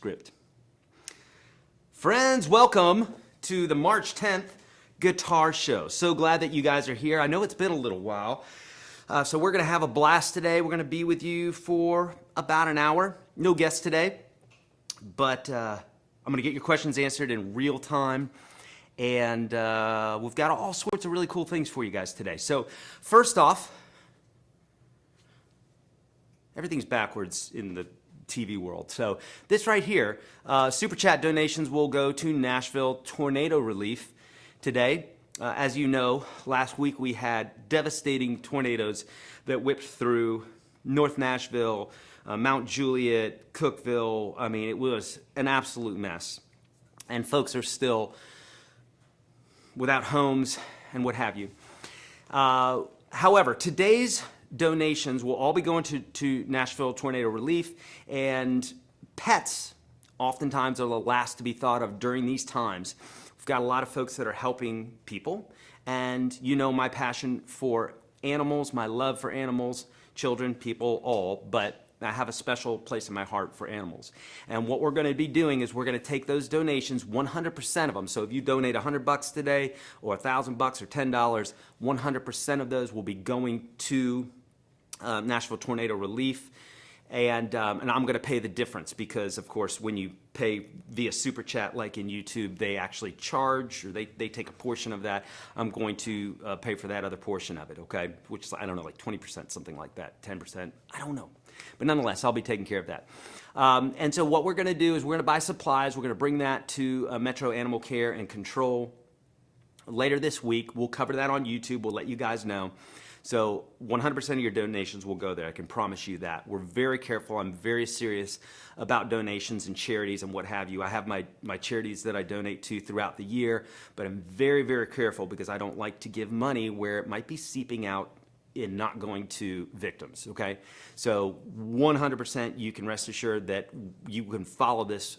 script. Friends, welcome to the March 10th Guitar Show. So glad that you guys are here. I know it's been a little while. So we're going to have a blast today. We're going to be with you for about an hour. No guests today, but I'm going to get your questions answered in real time. And we've got all sorts of really cool things for you guys today. So first off, everything's backwards in the TV world. So this right here, Super Chat donations will go to Nashville tornado relief today. As you know, last week we had devastating tornadoes that whipped through North Nashville, Mount Juliet, Cookeville. I mean, it was an absolute mess. And folks are still without homes and what have you. However, today's donations will all be going to Nashville tornado relief, and pets oftentimes are the last to be thought of during these times. We've got a lot of folks that are helping people, and you know my passion for animals, my love for animals, children, people, all, but I have a special place in my heart for animals. And what we're going to be doing is we're going to take those donations, 100% of them. So if you donate $100 today, or $1,000 or $10, 100% of those will be going to Nashville Tornado Relief. And I'm going to pay the difference because, of course, when you pay via Super Chat like in YouTube, they actually charge, or they take a portion of that. I'm going to pay for that other portion of it, okay? Which is, I don't know, like 20%, something like that, 10%, I don't know. But nonetheless, I'll be taking care of that. And so what we're going to do is we're going to buy supplies. We're going to bring that to Metro Animal Care and Control later this week. We'll cover that on YouTube. We'll let you guys know. So 100% of your donations will go there. I can promise you that. We're very careful. I'm very serious about donations and charities and what have you. I have my charities that I donate to throughout the year, but I'm very, very careful because I don't like to give money where it might be seeping out in not going to victims, okay? So 100% you can rest assured that you can follow this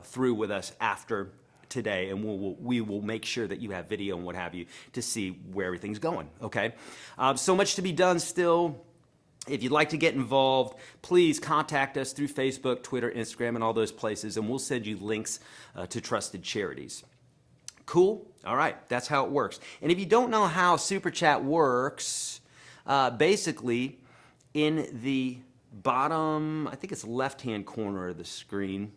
through with us after today, and we will make sure that you have video and what have you to see where everything's going, okay? So much to be done still. If you'd like to get involved, please contact us through Facebook, Twitter, Instagram, and all those places, and we'll send you links to trusted charities. Cool? All right, that's how it works. And if you don't know how Super Chat works, basically in the bottom, I think it's left-hand corner of the screen.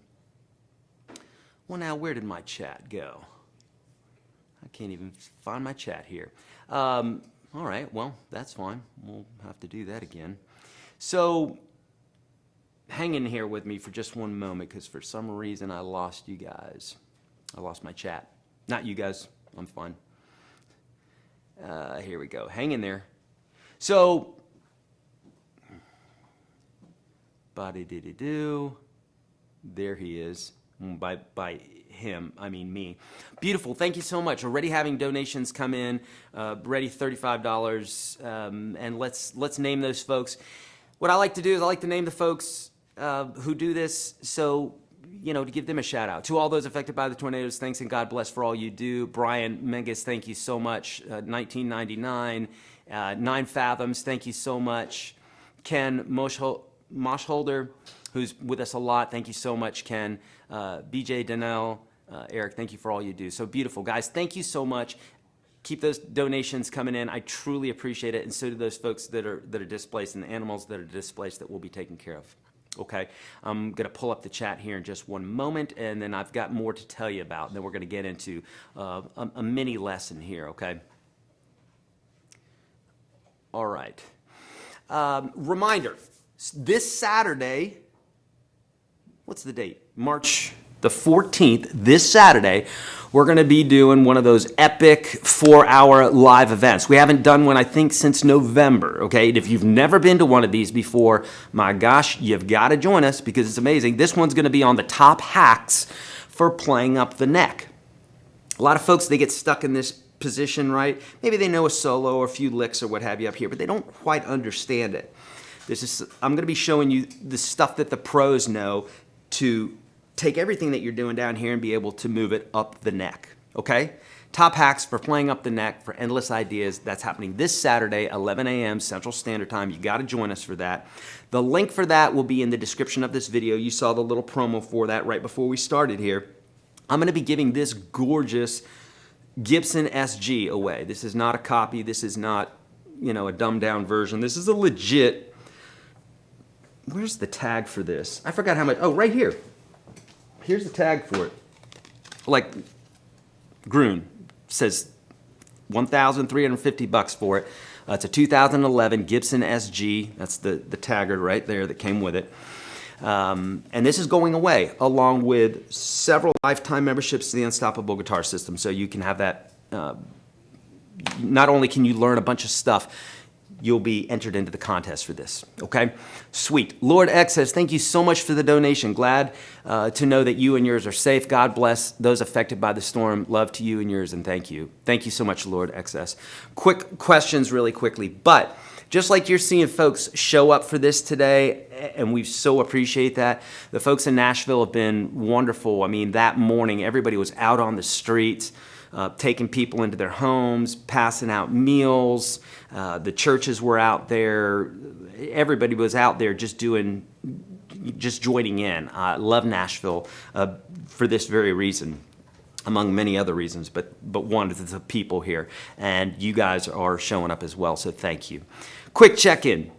Well, now, where did my chat go? I can't even find my chat here. All right, well, that's fine. We'll have to do that again. So hang in here with me for just one moment, because for some reason I lost you guys. I lost my chat. Not you guys. I'm fine. Here we go. Hang in there. So, ba-de-de-de-do. There he is. By him, I mean me. Beautiful, thank you so much. Already having donations come in, ready $35, and let's name those folks. What I like to do is I like to name the folks who do this, so, you know, to give them a shout out. To all those affected by the tornadoes, thanks and God bless for all you do. Brian Menges, thank you so much. 1999, 9 Fathoms, thank you so much. Ken Moschholder, who's with us a lot, thank you so much, Ken. BJ Donnell, Eric, thank you for all you do. So beautiful. Guys, thank you so much. Keep those donations coming in. I truly appreciate it, and so do those folks that are displaced and the animals that are displaced that will be taken care of. Okay, I'm going to pull up the chat here in just one moment, and then I've got more to tell you about, and then we're going to get into a mini lesson here, okay? All right. Reminder, this Saturday, what's the date? March the 14th, this Saturday, we're going to be doing one of those epic 4-hour live events. We haven't done one, I think, since November, okay? If you've never been to one of these before, my gosh, you've got to join us because it's amazing. This one's going to be on the top hacks for playing up the neck. A lot of folks, they get stuck in this position, right? Maybe they know a solo or a few licks or what have you up here, but they don't quite understand it. I'm going to be showing you the stuff that the pros know to take everything that you're doing down here and be able to move it up the neck, okay? Top hacks for playing up the neck for endless ideas. That's happening this Saturday, 11 a.m. Central Standard Time. You got to join us for that. The link for that will be in the description of this video. You saw the little promo for that right before we started here. I'm going to be giving this gorgeous Gibson SG away. This is not a copy. This is not, a dumbed down version. This is a legit. Where's the tag for this? I forgot how much. Oh, right here. Here's the tag for it. Like Groon says $1,350 for it. It's a 2011 Gibson SG. That's the tagger right there that came with it. And this is going away along with several lifetime memberships to the Unstoppable Guitar System. So you can have that. Not only can you learn a bunch of stuff, you'll be entered into the contest for this, okay? Sweet. Lord X says, thank you so much for the donation. Glad to know that you and yours are safe. God bless those affected by the storm. Love to you and yours, and thank you. Thank you so much, Lord XS. Quick questions really quickly, but just like you're seeing folks show up for this today, and we so appreciate that, the folks in Nashville have been wonderful. I mean, that morning, everybody was out on the streets, taking people into their homes, passing out meals. The churches were out there. Everybody was out there just joining in. I love Nashville for this very reason, among many other reasons, but one is the people here. And you guys are showing up as well, so thank you. Quick check-in.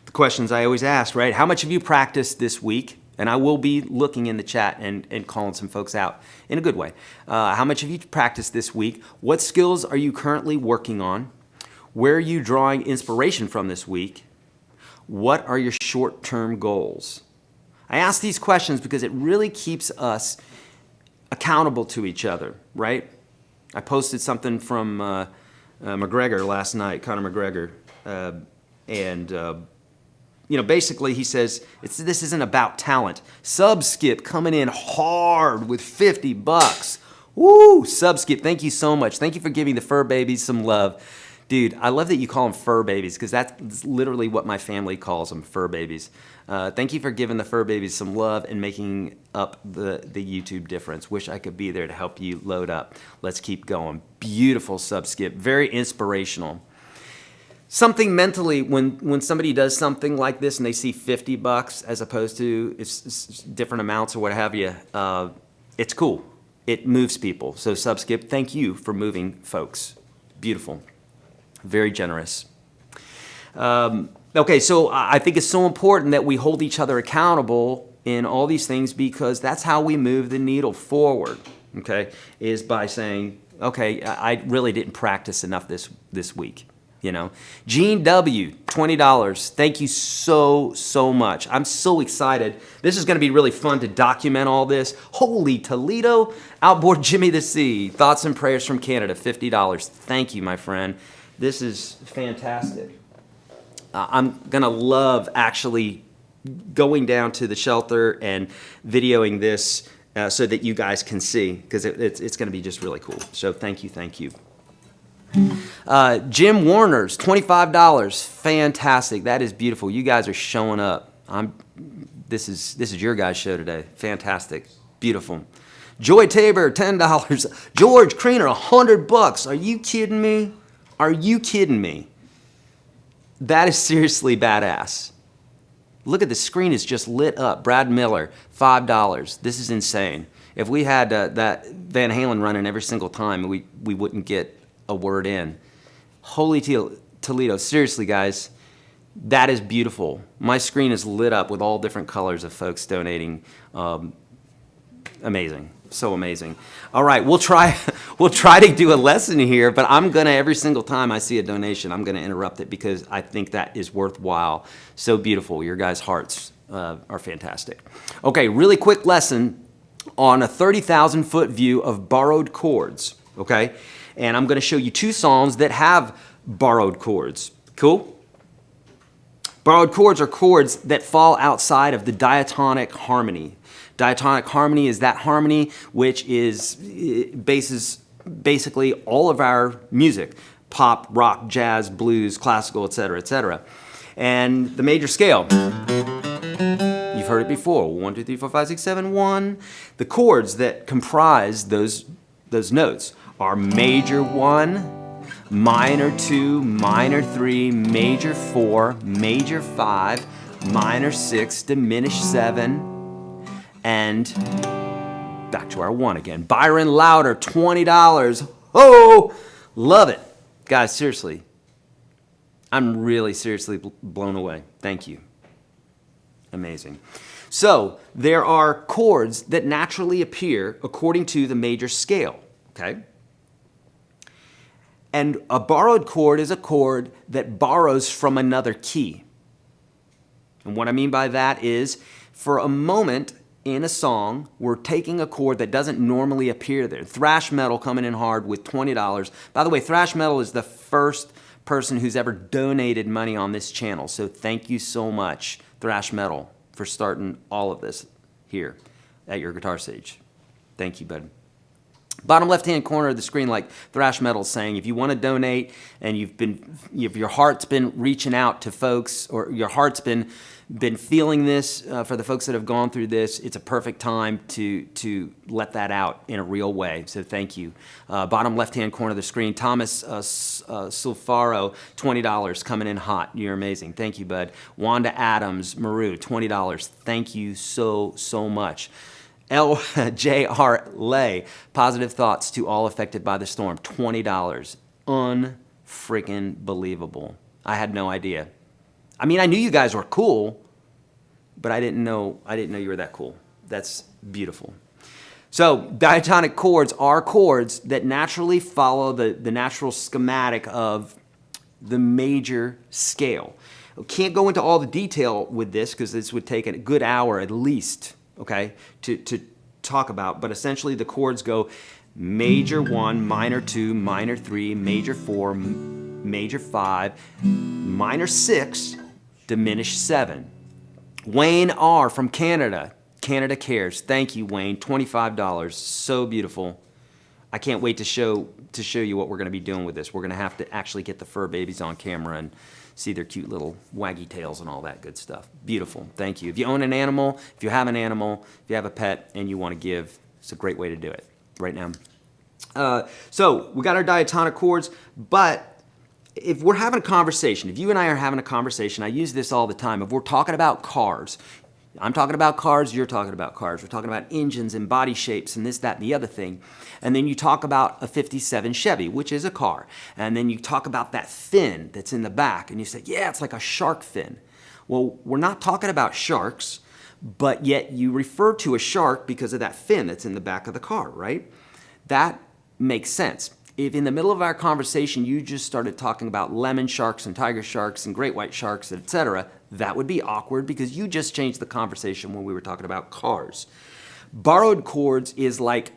The questions I always ask, right? How much have you practiced this week? And I will be looking in the chat and calling some folks out in a good way. How much have you practiced this week? What skills are you currently working on? Where are you drawing inspiration from this week? What are your short-term goals? I ask these questions because it really keeps us accountable to each other, right? I posted something from McGregor last night, Conor McGregor, basically he says, this isn't about talent. Subskip coming in hard with $50. Woo, Subskip, thank you so much. Thank you for giving the fur babies some love. Dude, I love that you call them fur babies because that's literally what my family calls them, fur babies. Thank you for giving the fur babies some love and making up the YouTube difference. Wish I could be there to help you load up. Let's keep going. Beautiful Subskip, very inspirational. Something mentally, when somebody does something like this and they see $50 as opposed to it's different amounts or what have you, it's cool. It moves people. So Subskip, thank you for moving folks. Beautiful. Very generous. Okay, so I think it's so important that we hold each other accountable in all these things because that's how we move the needle forward, okay, is by saying, okay, I really didn't practice enough this week. Gene W, $20. Thank you so much. I'm so excited. This is going to be really fun to document all this. Holy Toledo, outboard Jimmy the Sea. Thoughts and prayers from Canada, $50. Thank you, my friend. This is fantastic. I'm going to love actually going down to the shelter and videoing this so that you guys can see because it's going to be just really cool. So thank you. Jim Warner's, $25. Fantastic. That is beautiful. You guys are showing up. This is your guys' show today. Fantastic. Beautiful. Joy Tabor, $10. George Creener, $100. Are you kidding me? Are you kidding me? That is seriously badass. Look at the screen, is just lit up. Brad Miller, $5. This is insane. If we had that Van Halen running every single time, we wouldn't get a word in. Holy Toledo, seriously guys, that is beautiful. My screen is lit up with all different colors of folks donating. Amazing, so amazing. All right, we'll try to do a lesson here, but I'm gonna, every single time I see a donation, I'm gonna interrupt it because I think that is worthwhile. So beautiful, your guys' hearts are fantastic. Okay, really quick lesson on a 30,000 foot view of borrowed chords, okay? And I'm gonna show you two songs that have borrowed chords. Cool? Borrowed chords are chords that fall outside of the diatonic harmony. Diatonic harmony is that harmony which bases basically all of our music, pop, rock, jazz, blues, classical, etc., etc. And the major scale, you've heard it before, 1, 2, 3, 4, 5, 6, 7, 1. The chords that comprise those those notes are major 1, minor 2, minor 3, major 4, major 5, minor 6, diminished 7, and back to our 1 again. Byron Louder, $20. Oh, love it. Guys, seriously, I'm really seriously blown away. Thank you. Amazing. So there are chords that naturally appear according to the major scale, okay? And a borrowed chord is a chord that borrows from another key. And what I mean by that is, for a moment in a song, we're taking a chord that doesn't normally appear there. Thrash metal coming in hard with $20. By the way, thrash metal is the first person who's ever donated money on this channel. So thank you so much, thrash metal, for starting all of this here at YourGuitarSage. Thank you, bud. Bottom left-hand corner of the screen, like thrash metal, saying if you want to donate and if your heart's been reaching out to folks, or your heart's been feeling this for the folks that have gone through this, it's a perfect time to let that out in a real way. So thank you. Bottom left-hand corner of the screen, Thomas Sulfaro, $20, coming in hot. You're amazing. Thank you, bud. Wanda Adams, Maru, $20. Thank you so much. L.J.R. Lay, positive thoughts to all affected by the storm, $20. Unfreaking believable. I had no idea. I mean, I knew you guys were cool, but I didn't know you were that cool. That's beautiful. So diatonic chords are chords that naturally follow the natural schematic of the major scale. I can't go into all the detail with this because this would take a good hour at least, okay, to talk about. But essentially the chords go major 1, minor 2, minor 3, major 4, major 5, minor 6, diminished 7. Wayne R. from Canada. Canada Cares. Thank you, Wayne. $25. So beautiful. I can't wait to show you what we're going to be doing with this. We're going to have to actually get the fur babies on camera and see their cute little waggy tails and all that good stuff. Beautiful. Thank you. If you own an animal, if you have an animal, if you have a pet and you want to give, it's a great way to do it right now. So we got our diatonic chords, but if we're having a conversation, if you and I are having a conversation, I use this all the time. If we're talking about cars, I'm talking about cars, you're talking about cars. We're talking about engines and body shapes and this, that, and the other thing. And then you talk about a 57 Chevy, which is a car. And then you talk about that fin that's in the back. And you say, yeah, it's like a shark fin. Well, we're not talking about sharks, but yet you refer to a shark because of that fin that's in the back of the car, right? That makes sense. If in the middle of our conversation you just started talking about lemon sharks and tiger sharks and great white sharks, etc., that would be awkward because you just changed the conversation when we were talking about cars. Borrowed chords is like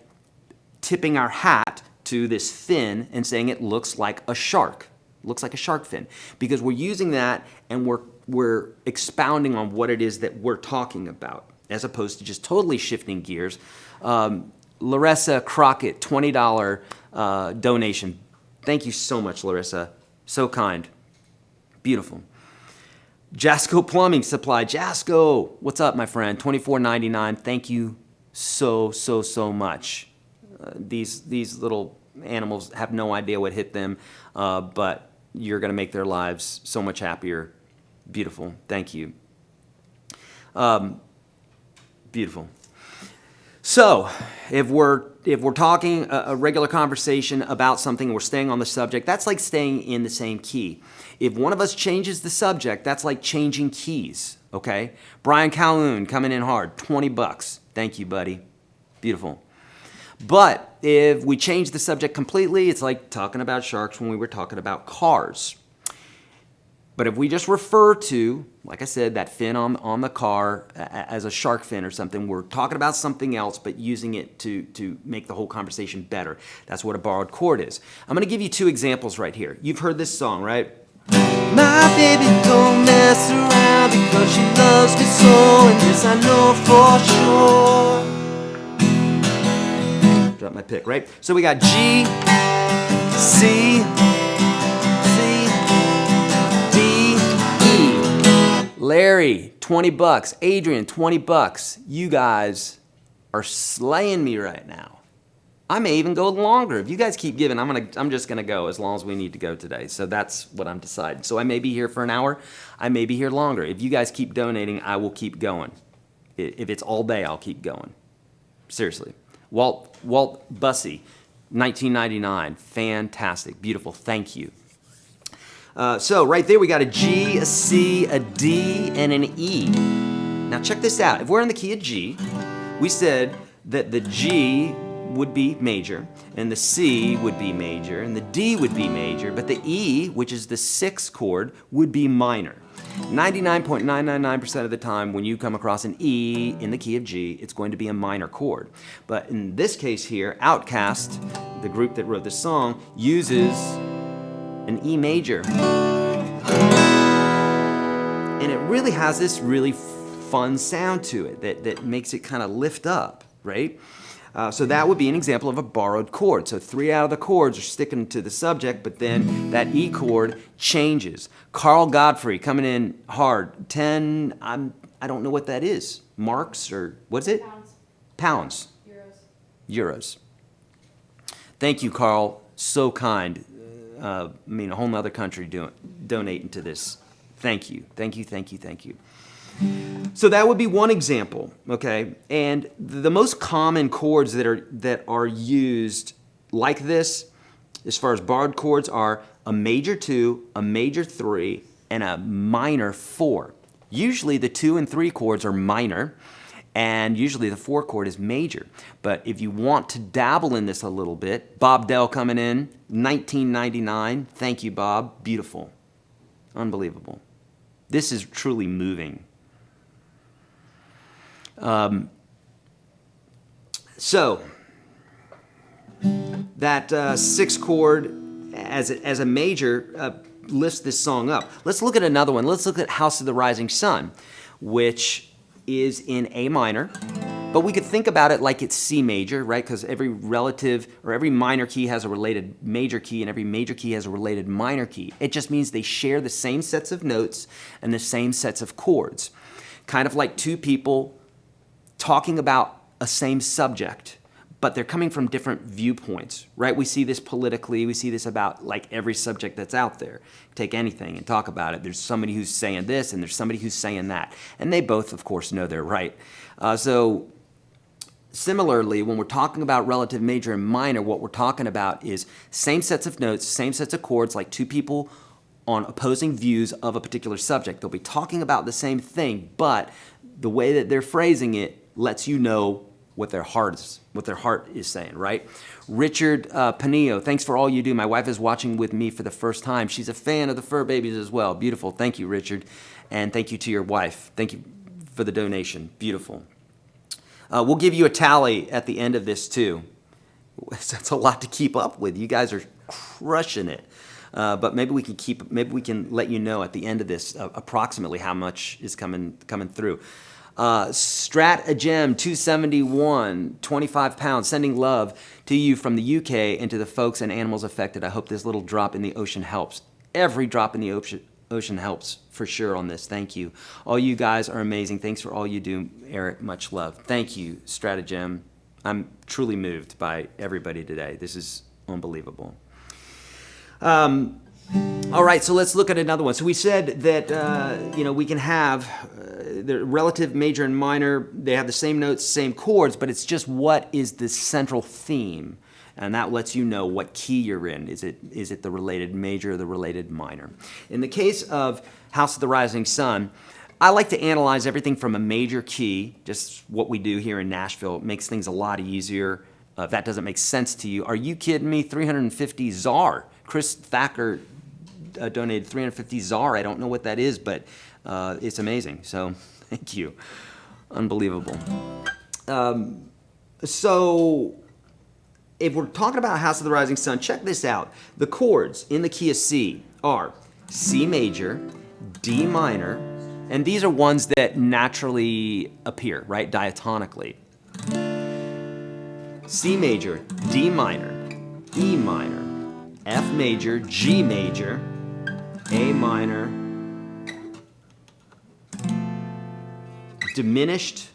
tipping our hat to this fin and saying it looks like a shark. It looks like a shark fin because we're using that and we're expounding on what it is that we're talking about as opposed to just totally shifting gears. Larissa Crockett, $20 donation. Thank you so much, Larissa. So kind. Beautiful. Jasco Plumbing Supply. Jasco, what's up, my friend? $24.99. Thank you so much. These little animals have no idea what hit them, but you're going to make their lives so much happier. Beautiful. Thank you. Beautiful. So, if we're talking a regular conversation about something, we're staying on the subject, that's like staying in the same key. If one of us changes the subject, that's like changing keys, okay? Brian Calhoun coming in hard, $20. Thank you, buddy. Beautiful. But if we change the subject completely, it's like talking about sharks when we were talking about cars. But if we just refer to, like I said, that fin on the car as a shark fin or something, we're talking about something else but using it to make the whole conversation better. That's what a borrowed chord is. I'm going to give you two examples right here. You've heard this song, right? My baby don't mess around because she loves me so, and this I know for sure. Drop my pick, right? So we got G, C, Larry, $20. Adrian, $20. You guys are slaying me right now. I may even go longer. If you guys keep giving, I'm just gonna go as long as we need to go today. So that's what I'm deciding. So I may be here for an hour. I may be here longer. If you guys keep donating, I will keep going. If it's all day, I'll keep going. Seriously. Walt Bussey, 1999. Fantastic. Beautiful. Thank you. So right there we got a G, a C, a D, and an E. Now check this out. If we're in the key of G, we said that the G would be major, and the C would be major, and the D would be major, but the E, which is the sixth chord, would be minor. 99.999% of the time when you come across an E in the key of G, it's going to be a minor chord. But in this case here, Outkast, the group that wrote this song, uses an E major. And it really has this really fun sound to it that makes it kind of lift up, right? So that would be an example of a borrowed chord. So 3 out of the chords are sticking to the subject, but then that E chord changes. Carl Godfrey coming in hard. 10, I don't know what that is. Marks or what's it? Pounds. Euros. Thank you, Carl. So kind. A whole nother country donating to this. Thank you. So that would be one example, okay? And the most common chords that are used like this, as far as borrowed chords, are a major 2, a major 3, and a minor 4. Usually the 2 and 3 chords are minor, and usually the 4 chord is major. But if you want to dabble in this a little bit, Bob Dell coming in, 1999. Thank you, Bob. Beautiful. Unbelievable. This is truly moving. So that 6th chord as a major lifts this song up. Let's look at another one. Let's look at House of the Rising Sun, which is in A minor, but we could think about it like it's C major, right? Because every relative or every minor key has a related major key, and every major key has a related minor key. It just means they share the same sets of notes and the same sets of chords. Kind of like two people talking about a same subject, but they're coming from different viewpoints, right? We see this politically, we see this about like every subject that's out there. Take anything and talk about it. There's somebody who's saying this and there's somebody who's saying that. And they both, of course, know they're right. So similarly, when we're talking about relative major and minor, what we're talking about is same sets of notes, same sets of chords, like two people on opposing views of a particular subject. They'll be talking about the same thing, but the way that they're phrasing it lets you know what their heart is saying, right? Richard Panillo, thanks for all you do. My wife is watching with me for the first time. She's a fan of the Fur Babies as well. Beautiful. Thank you, Richard. And thank you to your wife. Thank you for the donation. Beautiful. We'll give you a tally at the end of this too. That's a lot to keep up with. You guys are crushing it. But maybe we can let you know at the end of this approximately how much is coming through. Strat a Gem 271, 25 pounds, sending love to you from the UK and to the folks and animals affected. I hope this little drop in the ocean helps. Every drop in the ocean helps for sure on this. Thank you. All you guys are amazing. Thanks for all you do, Eric. Much love. Thank you, Strat a Gem. I'm truly moved by everybody today. This is unbelievable. All right, so let's look at another one. So we said that we can have the relative major and minor. They have the same notes, same chords, but it's just what is the central theme, and that lets you know what key you're in. Is it the related major or the related minor? In the case of House of the Rising Sun, I like to analyze everything from a major key, just what we do here in Nashville. It makes things a lot easier. If that doesn't make sense to you, are you kidding me? 350 ZAR. Chris Thacker donated 350 ZAR. I don't know what that is, but it's amazing. So thank you. Unbelievable. So if we're talking about House of the Rising Sun, check this out. The chords in the key of C are C major, D minor, and these are ones that naturally appear, right, diatonically. C major, D minor, E minor, F major, G major, A minor, diminished,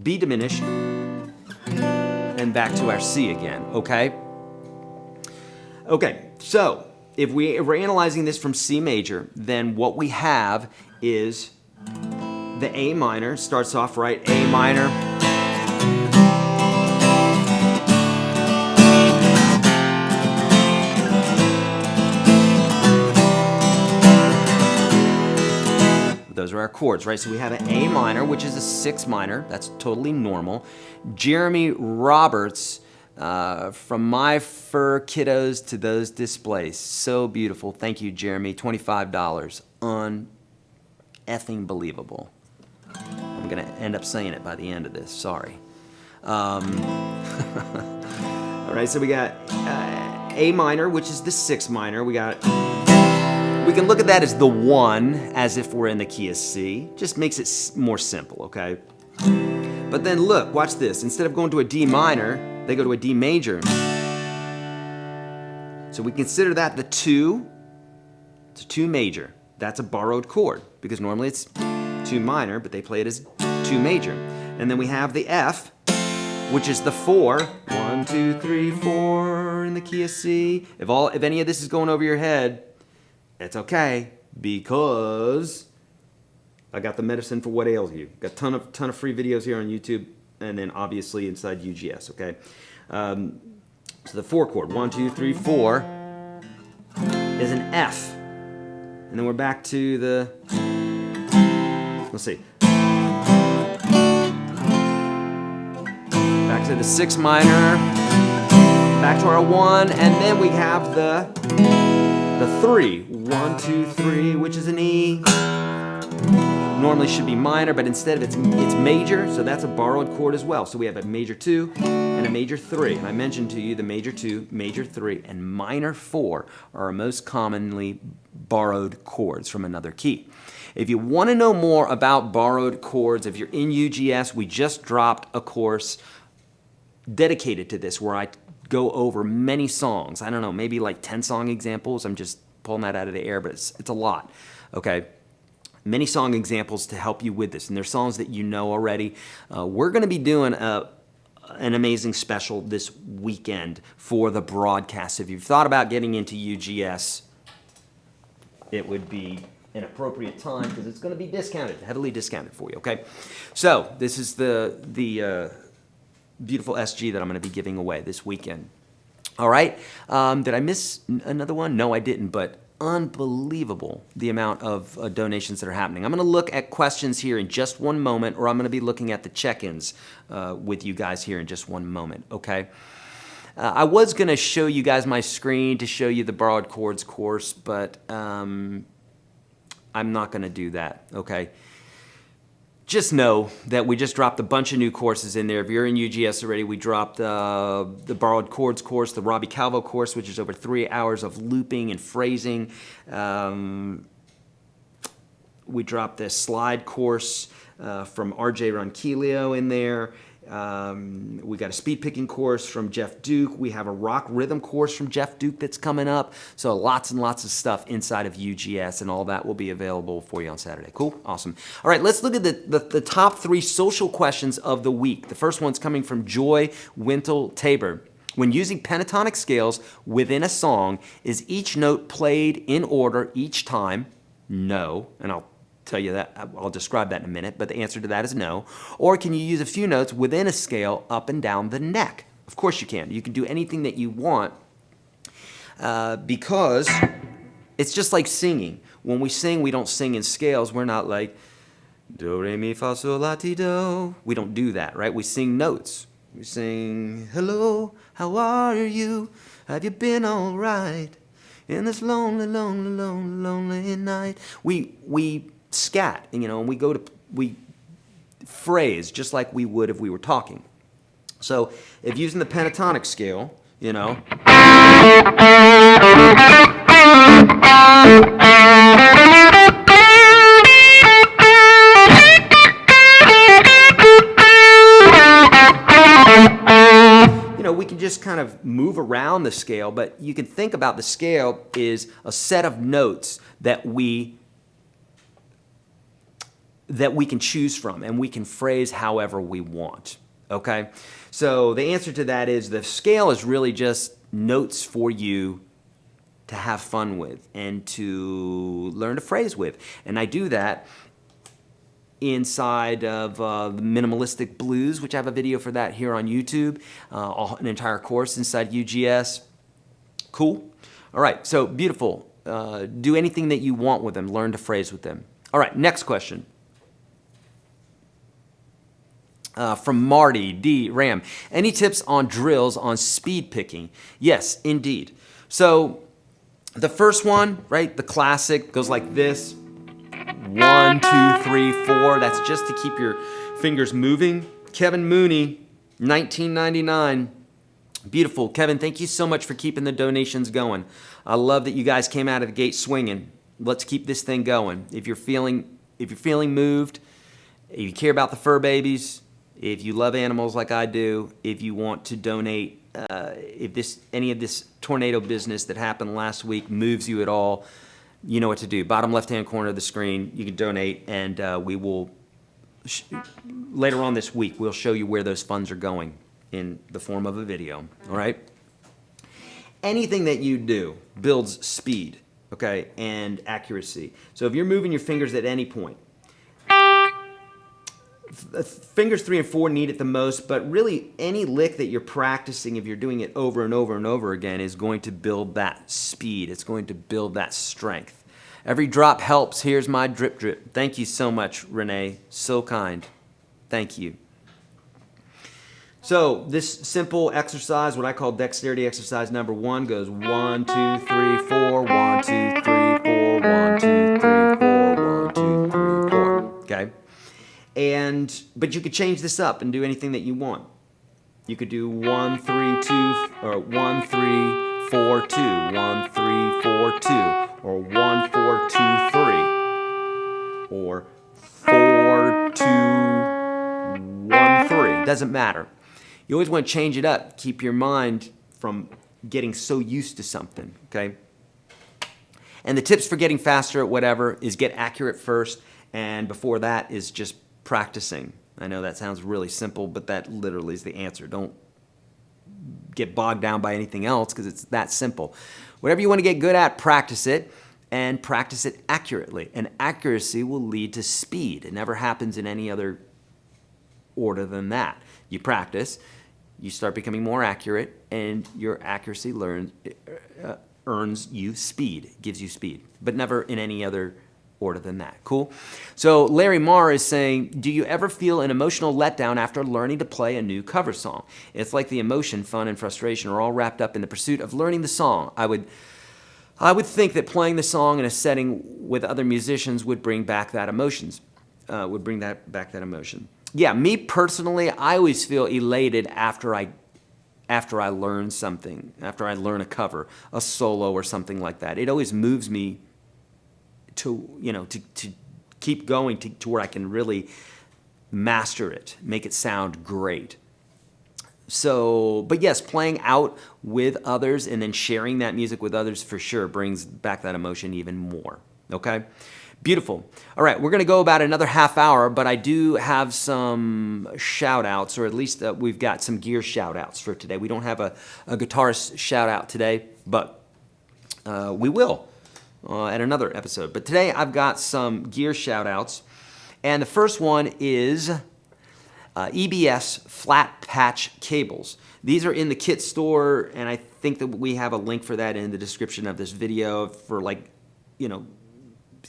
B diminished, and and back to our C again, okay? Okay, so if we're analyzing this from C major, then what we have is the A minor. Starts off right, A minor. Those are our chords, right? So we have an A minor, which is a 6 minor. That's totally normal. Jeremy Roberts, from my fur kiddos to those displaced. So beautiful. Thank you, Jeremy. $25. Effing believable. I'm going to end up saying it by the end of this. Sorry. All right, so we got A minor, which is the 6 minor. We can look at that as the 1, as if we're in the key of C. Just makes it more simple, okay? But then look, watch this. Instead of going to a D minor, they go to a D major. So we consider that the 2. It's a 2 major. That's a borrowed chord, because normally it's 2 minor, but they play it as 2 major. And then we have the F, which is the 4. 1, 2, 3, 4 in the key of C. If any of this is going over your head, it's okay, because I got the medicine for what ails you. Got a ton of free videos here on YouTube, and then obviously inside UGS, okay? So the 4 chord, 1, 2, 3, 4, is an F. And then we're back to the, let's see. Back to the 6 minor, back to our 1, and then we have the 3. 1, 2, 3, which is an E. Normally should be minor, but instead of it's major, so that's a borrowed chord as well. So we have a major 2 and a major 3. And I mentioned to you the major 2, major 3, and minor 4 are our most commonly borrowed chords from another key. If you want to know more about borrowed chords, if you're in UGS, we just dropped a course dedicated to this where I go over many songs. I don't know, maybe like 10 song examples. I'm just pulling that out of the air, but it's a lot, okay? Many song examples to help you with this, and they're songs that you know already. We're going to be doing an amazing special this weekend for the broadcast. If you've thought about getting into UGS, it would be an appropriate time because it's going to be discounted, heavily discounted for you, okay? So this is the beautiful SG that I'm going to be giving away this weekend. All right, did I miss another one? No, I didn't, but unbelievable the amount of donations that are happening. I'm going to look at questions here in just one moment, or I'm going to be looking at the check-ins with you guys here in just one moment, okay? I was going to show you guys my screen to show you the borrowed chords course, but I'm not going to do that, okay? Just know that we just dropped a bunch of new courses in there. If you're in UGS already, we dropped the borrowed chords course, the Robbie Calvo course, which is over 3 hours of looping and phrasing. We dropped the slide course from RJ Ronquillo in there. We got a speed picking course from Jeff Duke. We have a rock rhythm course from Jeff Duke that's coming up. So lots and lots of stuff inside of UGS, and all that will be available for you on Saturday. Cool? Awesome. All right, let's look at the top 3 social questions of the week. The first one's coming from Joy Wintle Tabor. When using pentatonic scales within a song, is each note played in order each time? No, and I'll tell you that. I'll describe that in a minute, but the answer to that is no. Or can you use a few notes within a scale up and down the neck? Of course you can. You can do anything that you want because it's just like singing. When we sing, we don't sing in scales. We're not like do, re, mi, fa, sol, la, ti, do. We don't do that, right? We sing notes. We sing, hello, how are you? Have you been all right in this lonely, lonely, lonely, lonely night? We scat, and we phrase just like we would if we were talking. So if using the pentatonic scale, we can just kind of move around the scale, but you can think about the scale is a set of notes that we can choose from, and we can phrase however we want, okay? So the answer to that is the scale is really just notes for you to have fun with and to learn to phrase with. And I do that inside of the Minimalistic Blues, which I have a video for that here on YouTube, an entire course inside UGS. Cool? All right, so beautiful. Do anything that you want with them. Learn to phrase with them. All right, next question. From Marty D. Ram. Any tips on drills on speed picking? Yes, indeed. So the first one, right, the classic goes like this. 1, 2, 3, 4. That's just to keep your fingers moving. Kevin Mooney, 1999. Beautiful. Kevin, thank you so much for keeping the donations going. I love that you guys came out of the gate swinging. Let's keep this thing going. If you're feeling moved, if you care about the fur babies, if you love animals like I do, if you want to donate, if any of this tornado business that happened last week moves you at all, you know what to do. Bottom left-hand corner of the screen, you can donate, and we will, later on this week, we'll show you where those funds are going in the form of a video, all right? Anything that you do builds speed, okay, and accuracy. So if you're moving your fingers at any point, fingers 3 and 4 need it the most, but really any lick that you're practicing, if you're doing it over and over and over again, is going to build that speed. It's going to build that strength. Every drop helps. Here's my drip drip. Thank you so much, Renee. So kind. Thank you. So this simple exercise, what I call dexterity exercise number 1, goes 1, 2, 3, 4, 1, 2, 3, 4, 1, 2, 3, 4, 1, 2, 3, 4. Okay? But you could change this up and do anything that you want. You could do 1, 3, 2, or 1, 3, 4, 2, 1, 3, 4, 2, or 1, 4, 2, 3, or 4, 2, 1, 3. Doesn't matter. You always want to change it up. Keep your mind from getting so used to something, okay? And the tips for getting faster at whatever is get accurate first, and before that is just practicing. I know that sounds really simple, but that literally is the answer. Don't get bogged down by anything else because it's that simple. Whatever you want to get good at, practice it, and practice it accurately. And accuracy will lead to speed. It never happens in any other order than that. You practice, you start becoming more accurate, and your accuracy earns you speed, gives you speed, but never in any other order than that. Cool? So Larry Marr is saying, do you ever feel an emotional letdown after learning to play a new cover song? It's like the emotion, fun, and frustration are all wrapped up in the pursuit of learning the song. I would think that playing the song in a setting with other musicians would bring back that emotions. Yeah, me personally, I always feel elated after I learn something, after I learn a cover, a solo or something like that. It always moves me to keep going to where I can really master it, make it sound great. So, but yes, playing out with others and then sharing that music with others for sure brings back that emotion even more, okay? Beautiful. All right, we're going to go about another half hour, but I do have some shout-outs, or at least we've got some gear shout-outs for today. We don't have a guitarist shout-out today, but we will at another episode. But today I've got some gear shout-outs, and the first one is EBS flat patch cables. These are in the kit store, and I think that we have a link for that in the description of this video for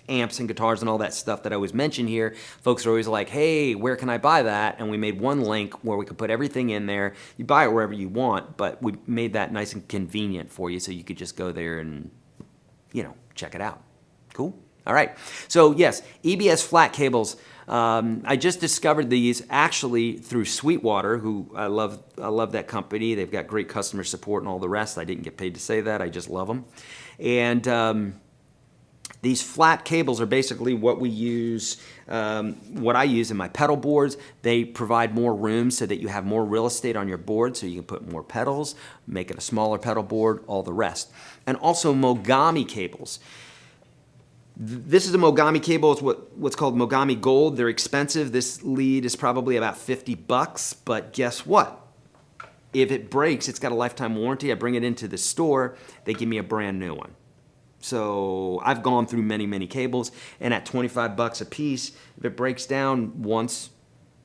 amps and guitars and all that stuff that I always mention here. Folks are always like, hey, where can I buy that? And we made one link where we could put everything in there. You buy it wherever you want, but we made that nice and convenient for you so you could just go there and, check it out. Cool? All right. So yes, EBS flat cables. I just discovered these actually through Sweetwater, who I love that company. They've got great customer support and all the rest. I didn't get paid to say that. I just love them. And these flat cables are basically what we use, what I use in my pedal boards. They provide more room so that you have more real estate on your board, so you can put more pedals, make it a smaller pedal board, all the rest. And also Mogami cables. This is a Mogami cable. It's what's called Mogami Gold. They're expensive. This lead is probably about $50, but guess what? If it breaks, it's got a lifetime warranty. I bring it into the store, they give me a brand new one. So I've gone through many, many cables, and at $25 a piece, if it breaks down once,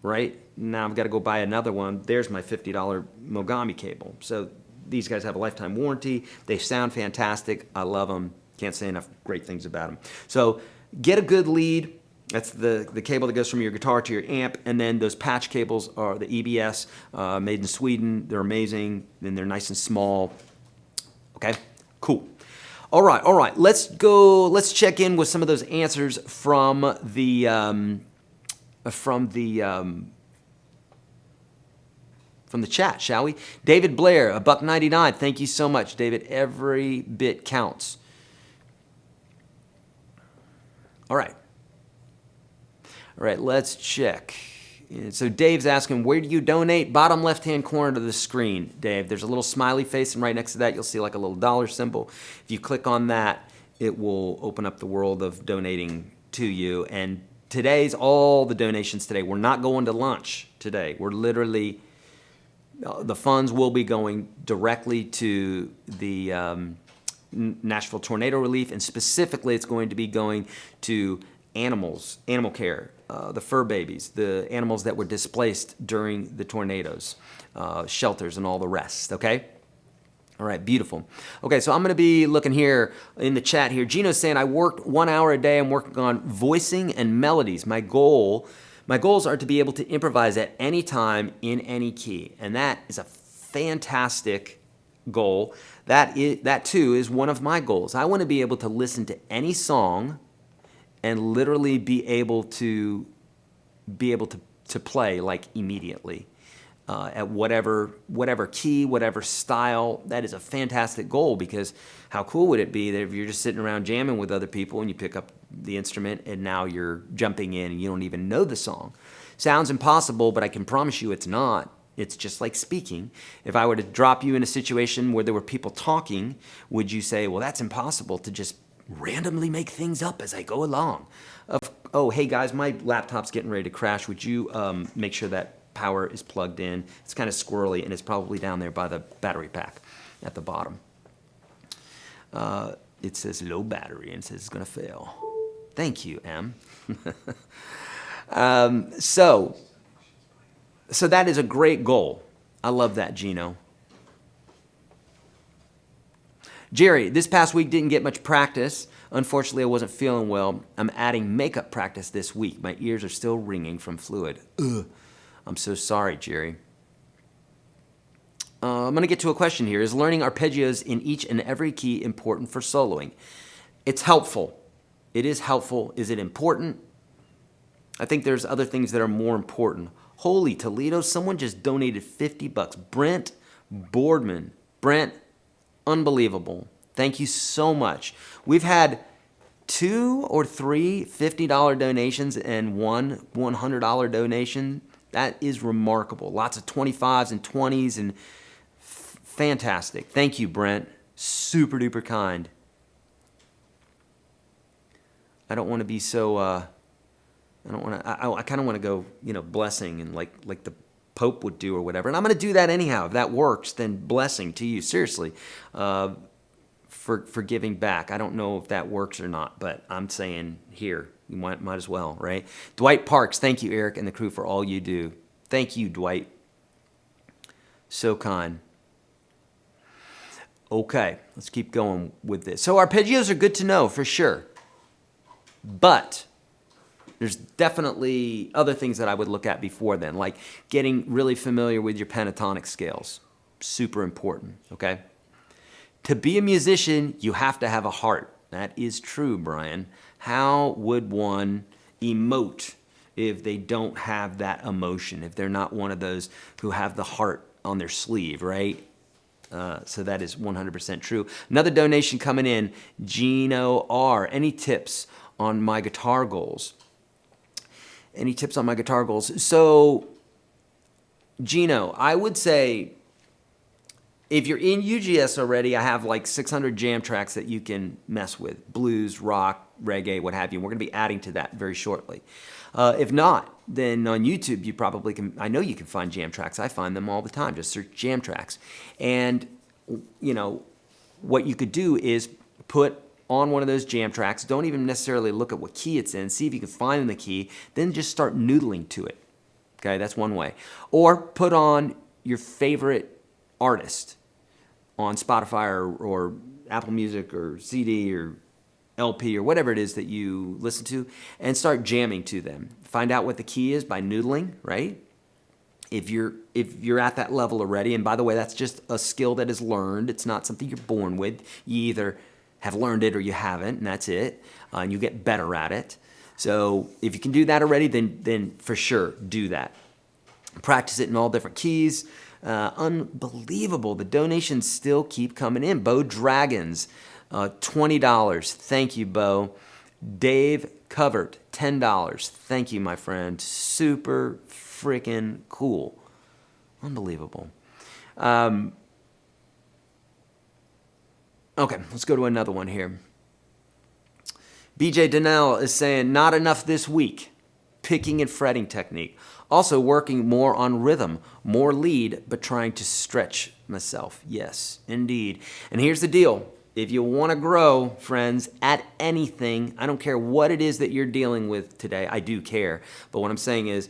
right, now I've got to go buy another one. There's my $50 Mogami cable. So these guys have a lifetime warranty. They sound fantastic. I love them. Can't say enough great things about them. So get a good lead. That's the cable that goes from your guitar to your amp, and then those patch cables are the EBS, made in Sweden. They're amazing, and they're nice and small. Okay, cool. All right. Let's check in with some of those answers from the chat, shall we? David Blair, $1.99. Thank you so much, David. Every bit counts. All right, let's check. So Dave's asking, where do you donate? Bottom left-hand corner of the screen, Dave. There's a little smiley face, and right next to that, you'll see like a little dollar symbol. If you click on that, it will open up the world of donating to you. And today's all the donations today. We're not going to lunch today. We're literally, the funds will be going directly to the Nashville tornado relief, and specifically it's going to be going to animals, animal care, the fur babies, the animals that were displaced during the tornadoes, shelters and all the rest, okay? All right, beautiful. Okay, so I'm going to be looking here in the chat here. Gino's saying, I worked 1 hour a day. I'm working on voicing and melodies. My goals are to be able to improvise at any time in any key, and that is a fantastic goal. That too is one of my goals. I want to be able to listen to any song and literally be able to play like immediately at whatever key, whatever style. That is a fantastic goal, because how cool would it be that if you're just sitting around jamming with other people and you pick up the instrument and now you're jumping in and you don't even know the song. Sounds impossible, but I can promise you it's not. It's just like speaking. If I were to drop you in a situation where there were people talking, would you say, well, that's impossible to just randomly make things up as I go along? Oh, hey guys, my laptop's getting ready to crash. Would you make sure that power is plugged in? It's kind of squirrely, and it's probably down there by the battery pack at the bottom. It says low battery, and it says it's going to fail. Thank you, M. So that is a great goal. I love that, Gino. Jerry, this past week didn't get much practice. Unfortunately, I wasn't feeling well. I'm adding makeup practice this week. My ears are still ringing from fluid. Ugh. I'm so sorry, Jerry. I'm going to get to a question here. Is learning arpeggios in each and every key important for soloing? It's helpful. It is helpful. Is it important? I think there's other things that are more important. Holy Toledo, someone just donated $50. Brent Boardman. Brent, unbelievable. Thank you so much. We've had 2 or 3 $50 donations and one $100 donation. That is remarkable. Lots of 25s and 20s, and fantastic. Thank you, Brent. Super duper kind. I don't want to be so, I kind of want to go, blessing and like the Pope would do or whatever. And I'm going to do that anyhow. If that works, then blessing to you, seriously, for giving back. I don't know if that works or not, but I'm saying here, you might as well, right? Dwight Parks, thank you, Eric, and the crew for all you do. Thank you, Dwight. So kind. Okay, let's keep going with this. So arpeggios are good to know for sure, but there's definitely other things that I would look at before then, like getting really familiar with your pentatonic scales. Super important, okay? To be a musician, you have to have a heart. That is true, Brian. How would one emote if they don't have that emotion, if they're not one of those who have the heart on their sleeve, right? So that is 100% true. Another donation coming in, Gino R. Any tips on my guitar goals? Any tips on my guitar goals? So, Gino, I would say if you're in UGS already, I have like 600 jam tracks that you can mess with. Blues, rock, reggae, what have you. We're going to be adding to that very shortly. If not, then on YouTube, you probably can, I know you can find jam tracks. I find them all the time. Just search jam tracks. And, you know, what you could do is put on one of those jam tracks. Don't even necessarily look at what key it's in. See if you can find the key. Then just start noodling to it. Okay, that's one way. Or put on your favorite artist on Spotify or Apple Music or CD or LP or whatever it is that you listen to, and start jamming to them. Find out what the key is by noodling, right? If you're at that level already, and by the way, that's just a skill that is learned. It's not something you're born with. You either have learned it or you haven't, and that's it. And you get better at it. So if you can do that already, then for sure do that. Practice it in all different keys. Unbelievable. The donations still keep coming in. Bo Dragons, $20. Thank you, Bo. Dave Covert, $10. Thank you, my friend. Super freaking cool. Unbelievable. Okay, let's go to another one here. BJ Donnell is saying, not enough this week. Picking and fretting technique. Also working more on rhythm, more lead, but trying to stretch myself. Yes, indeed. And here's the deal. If you want to grow, friends, at anything, I don't care what it is that you're dealing with today. I do care. But what I'm saying is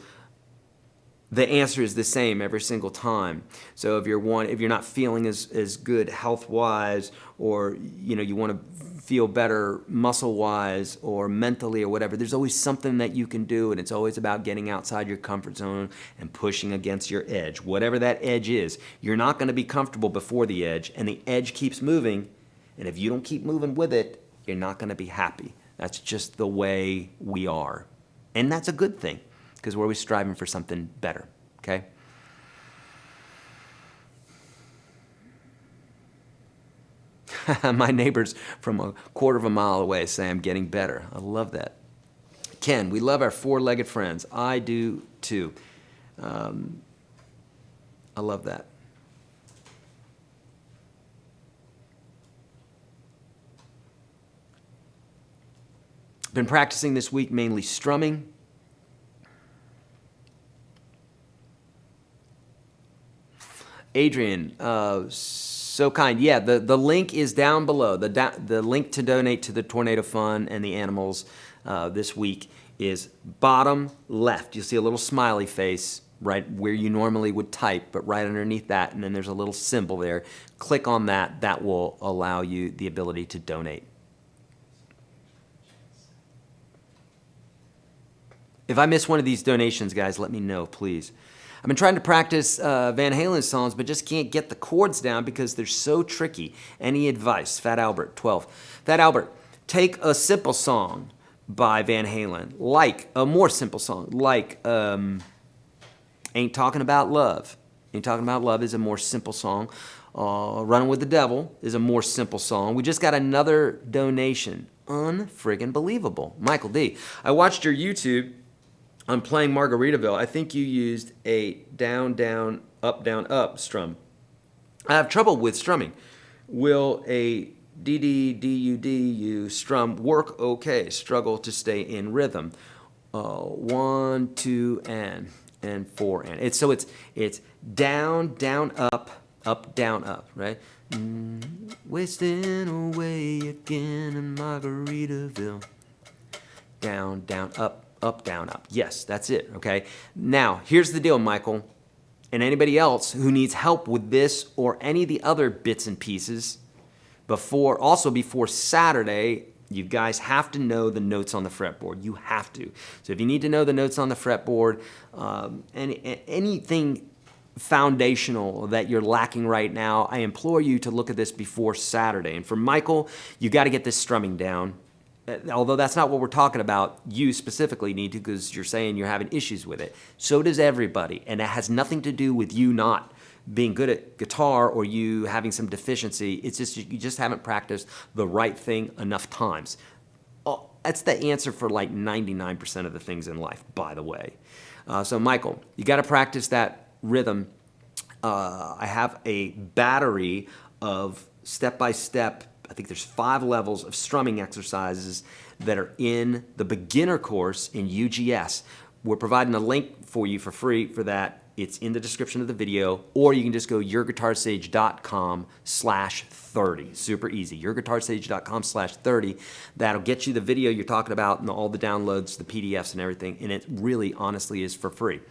the answer is the same every single time. So if you're not feeling as good health-wise, or you want to feel better muscle-wise or mentally or whatever, there's always something that you can do, and it's always about getting outside your comfort zone and pushing against your edge. Whatever that edge is, you're not going to be comfortable before the edge, and the edge keeps moving, and if you don't keep moving with it, you're not going to be happy. That's just the way we are. And that's a good thing, because we're always striving for something better, okay? My neighbors from a quarter of a mile away say I'm getting better. I love that. Ken, we love our four-legged friends. I do too. I love that. Been practicing this week mainly strumming. Adrian, so kind. Yeah, the link is down below. The link to donate to the Tornado Fund and the animals this week is bottom left. You'll see a little smiley face right where you normally would type, but right underneath that, and then there's a little symbol there. Click on that. That will allow you the ability to donate. If I miss one of these donations, guys, let me know, please. I've been trying to practice Van Halen songs, but just can't get the chords down because they're so tricky. Any advice? Fat Albert, 12. Fat Albert, take a simple song by Van Halen, like a more simple song, like Ain't Talking About Love. Ain't Talking About Love is a more simple song. Running with the Devil is a more simple song. We just got another donation. Unfriggin' believable. Michael D. I watched your YouTube on playing Margaritaville. I think you used a down, down, up strum. I have trouble with strumming. Will a D-D-D-U-D-U strum work okay? Struggle to stay in rhythm. 1, 2, and 4, and. It's down, down, up, down, up, right? Wasting away again in Margaritaville. Down, down, up, down, up. Yes, that's it, okay? Now, here's the deal, Michael, and anybody else who needs help with this or any of the other bits and pieces, before Saturday, you guys have to know the notes on the fretboard. You have to. So if you need to know the notes on the fretboard, anything foundational that you're lacking right now, I implore you to look at this before Saturday. And for Michael, you got to get this strumming down. Although that's not what we're talking about, you specifically need to, because you're saying you're having issues with it. So does everybody, and it has nothing to do with you not being good at guitar or you having some deficiency. It's just you just haven't practiced the right thing enough times. Oh, that's the answer for like 99% of the things in life, by the way. So Michael, you got to practice that rhythm. I have a battery of step-by-step I think there's 5 levels of strumming exercises that are in the beginner course in UGS. We're providing a link for you for free for that. It's in the description of the video, or you can just go YourGuitarSage.com/30. Super easy. YourGuitarSage.com/30. That'll get you the video you're talking about and all the downloads, the PDFs and everything, and it really honestly is for free.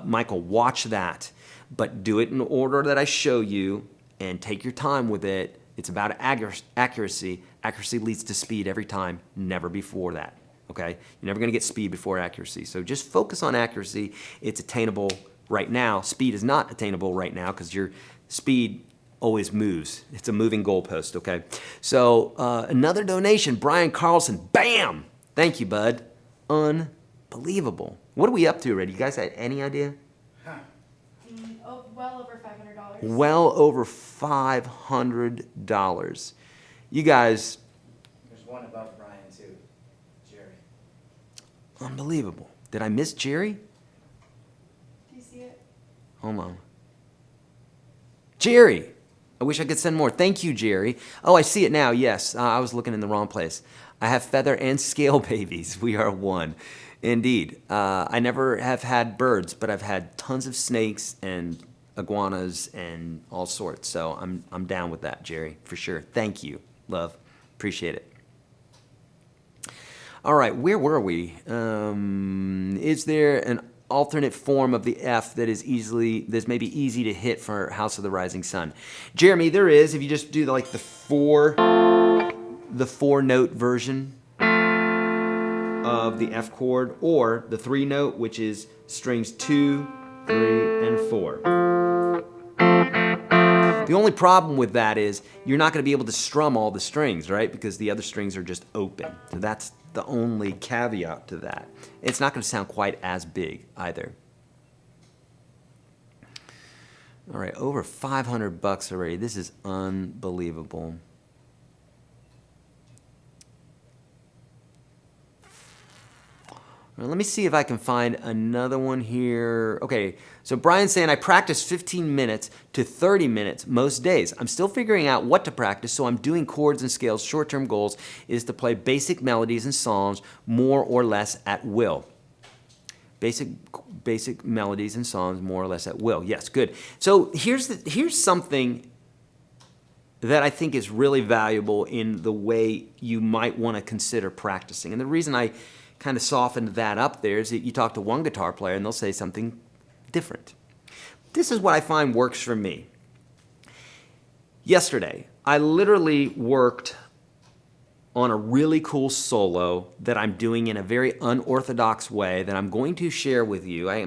Michael, watch that, but do it in order that I show you and take your time with it. It's about accuracy. Accuracy leads to speed every time, never before that, okay? You're never gonna get speed before accuracy. So just focus on accuracy. It's attainable right now. Speed is not attainable right now because your speed always moves. It's a moving goalpost, okay? So another donation, Brian Carlson, bam! Thank you, bud. Unbelievable. What are we up to already? You guys had any idea? Well over $500. Well over $500. You guys. There's one above Brian too, Jerry. Unbelievable. Did I miss Jerry? Do you see it? Hold on. Jerry! I wish I could send more. Thank you, Jerry. Oh, I see it now. Yes, I was looking in the wrong place. I have feather and scale babies. We are one. Indeed. I never have had birds, but I've had tons of snakes and iguanas and all sorts. So I'm down with that, Jerry, for sure. Thank you. Love. Appreciate it. All right, where were we? Is there an alternate form of the F that's maybe easy to hit for House of the Rising Sun? Jeremy, there is. If you just do the 4-note version of the F chord, or the 3-note, which is strings 2, 3, and 4. The only problem with that is you're not going to be able to strum all the strings, right? Because the other strings are just open. So that's the only caveat to that. It's not going to sound quite as big either. All right, over $500 already. This is unbelievable. Let me see if I can find another one here. Okay, so Brian's saying I practice 15 minutes to 30 minutes most days. I'm still figuring out what to practice, so I'm doing chords and scales. Short-term goals is to play basic melodies and songs more or less at will. Basic melodies and songs more or less at will. Yes, good. So here's something that I think is really valuable in the way you might want to consider practicing. And the reason I kind of softened that up there is that you talk to one guitar player and they'll say something different. This is what I find works for me. Yesterday, I literally worked on a really cool solo that I'm doing in a very unorthodox way that I'm going to share with you. I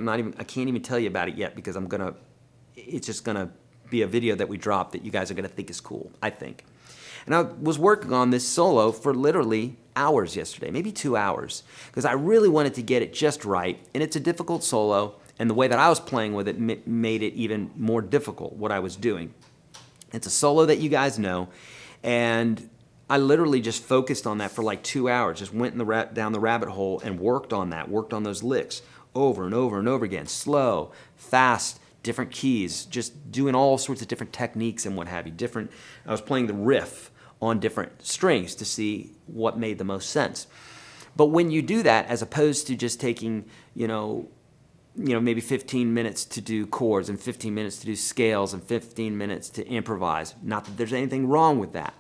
can't even tell you about it yet because it's just gonna be a video that we drop that you guys are gonna think is cool, I think. And I was working on this solo for literally hours yesterday, maybe 2 hours, because I really wanted to get it just right. And it's a difficult solo, and the way that I was playing with it made it even more difficult, what I was doing. It's a solo that you guys know, and I literally just focused on that for like 2 hours, just went down the rabbit hole and worked on those licks over and over and over again, slow, fast, different keys, just doing all sorts of different techniques and what have you. I was playing the riff on different strings to see what made the most sense. But when you do that, as opposed to just taking, maybe 15 minutes to do chords and 15 minutes to do scales and 15 minutes to improvise, not that there's anything wrong with that.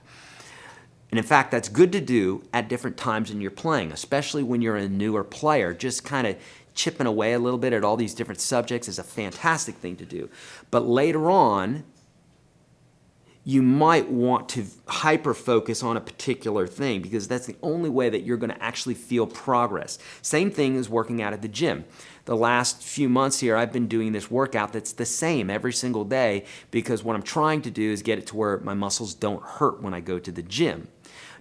And in fact, that's good to do at different times in your playing, especially when you're a newer player. Just kind of chipping away a little bit at all these different subjects is a fantastic thing to do. But later on, you might want to hyper-focus on a particular thing because that's the only way that you're going to actually feel progress. Same thing as working out at the gym. The last few months here, I've been doing this workout that's the same every single day because what I'm trying to do is get it to where my muscles don't hurt when I go to the gym.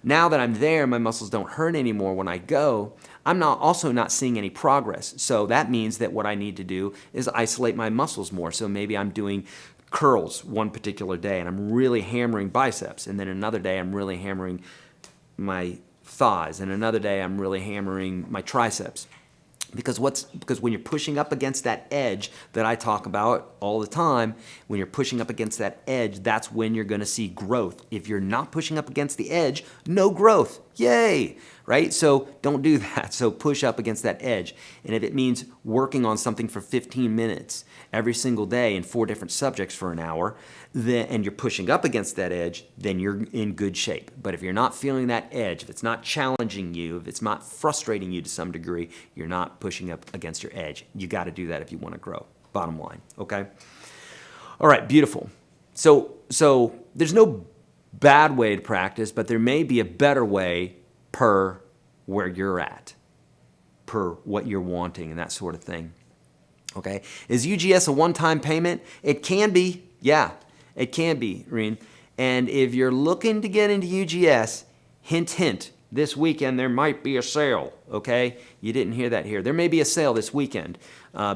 Now that I'm there, my muscles don't hurt anymore when I go, I'm also not seeing any progress. So that means that what I need to do is isolate my muscles more. So maybe I'm doing curls one particular day and I'm really hammering biceps, and then another day I'm really hammering my thighs, and another day I'm really hammering my triceps. Because when you're pushing up against that edge that I talk about all the time, when you're pushing up against that edge, that's when you're going to see growth. If you're not pushing up against the edge, no growth. Yay, right? So don't do that. So push up against that edge. And if it means working on something for 15 minutes every single day in 4 different subjects for an hour, and you're pushing up against that edge, then you're in good shape. But if you're not feeling that edge, if it's not challenging you, if it's not frustrating you to some degree, you're not pushing up against your edge. You got to do that if you want to grow. Bottom line, okay? All right, beautiful. So there's no bad way to practice, but there may be a better way per where you're at, per what you're wanting and that sort of thing. Okay? Is UGS a one-time payment? It can be, yeah. It can be, Reen. And if you're looking to get into UGS, hint, hint, this weekend there might be a sale, okay? You didn't hear that here. There may be a sale this weekend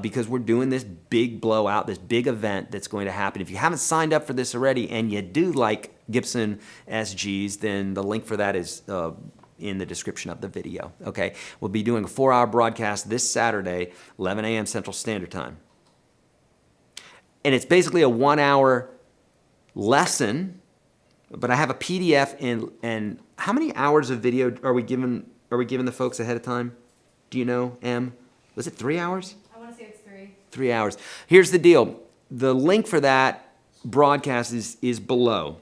because we're doing this big blowout, this big event that's going to happen. If you haven't signed up for this already and you do like Gibson SGs, then the link for that is in the description of the video, okay? We'll be doing a 4-hour broadcast this Saturday, 11 a.m. Central Standard Time. And it's basically a 1-hour lesson, but I have a PDF and how many hours of video are we giving the folks ahead of time? Do you know, Em? Was it 3 hours? I want to say it's 3. 3 hours. Here's the deal. The link for that broadcast is below.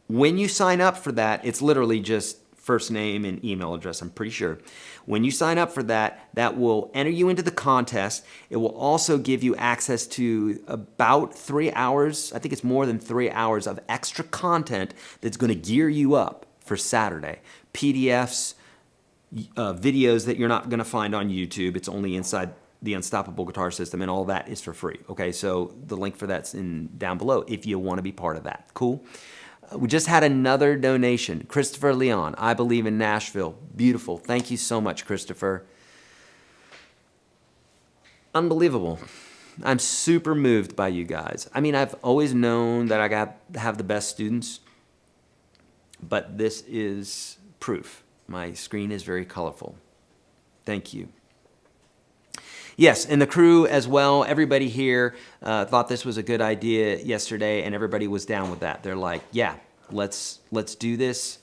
When you sign up for that, it's literally just first name and email address, I'm pretty sure. When you sign up for that, that will enter you into the contest. It will also give you access to about 3 hours, I think it's more than 3 hours of extra content that's going to gear you up for Saturday. PDFs, videos that you're not going to find on YouTube. It's only inside the Unstoppable Guitar System, and all that is for free. Okay, so the link for that's down below if you want to be part of that. Cool? We just had another donation. Christopher Leon, I Believe in Nashville. Beautiful. Thank you so much, Christopher. Unbelievable. I'm super moved by you guys. I mean, I've always known that I have the best students, but this is proof. My screen is very colorful. Thank you. Yes, and the crew as well, everybody here thought this was a good idea yesterday, and everybody was down with that. They're like, yeah, let's do this.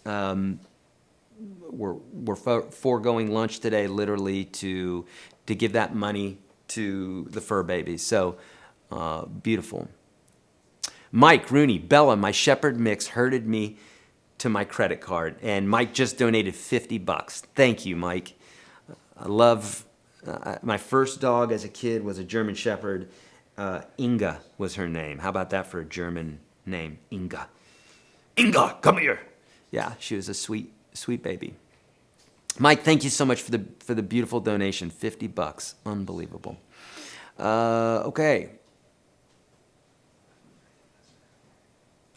We're foregoing lunch today literally to give that money to the fur babies. So beautiful. Mike Rooney, Bella, my Shepherd mix herded me to my credit card, and Mike just donated $50. Thank you, Mike. I love... my first dog as a kid was a German Shepherd. Inga was her name. How about that for a German name? Inga. Inga, come here. Yeah, she was a sweet, sweet baby. Mike, thank you so much for the beautiful donation. $50. Unbelievable. Okay.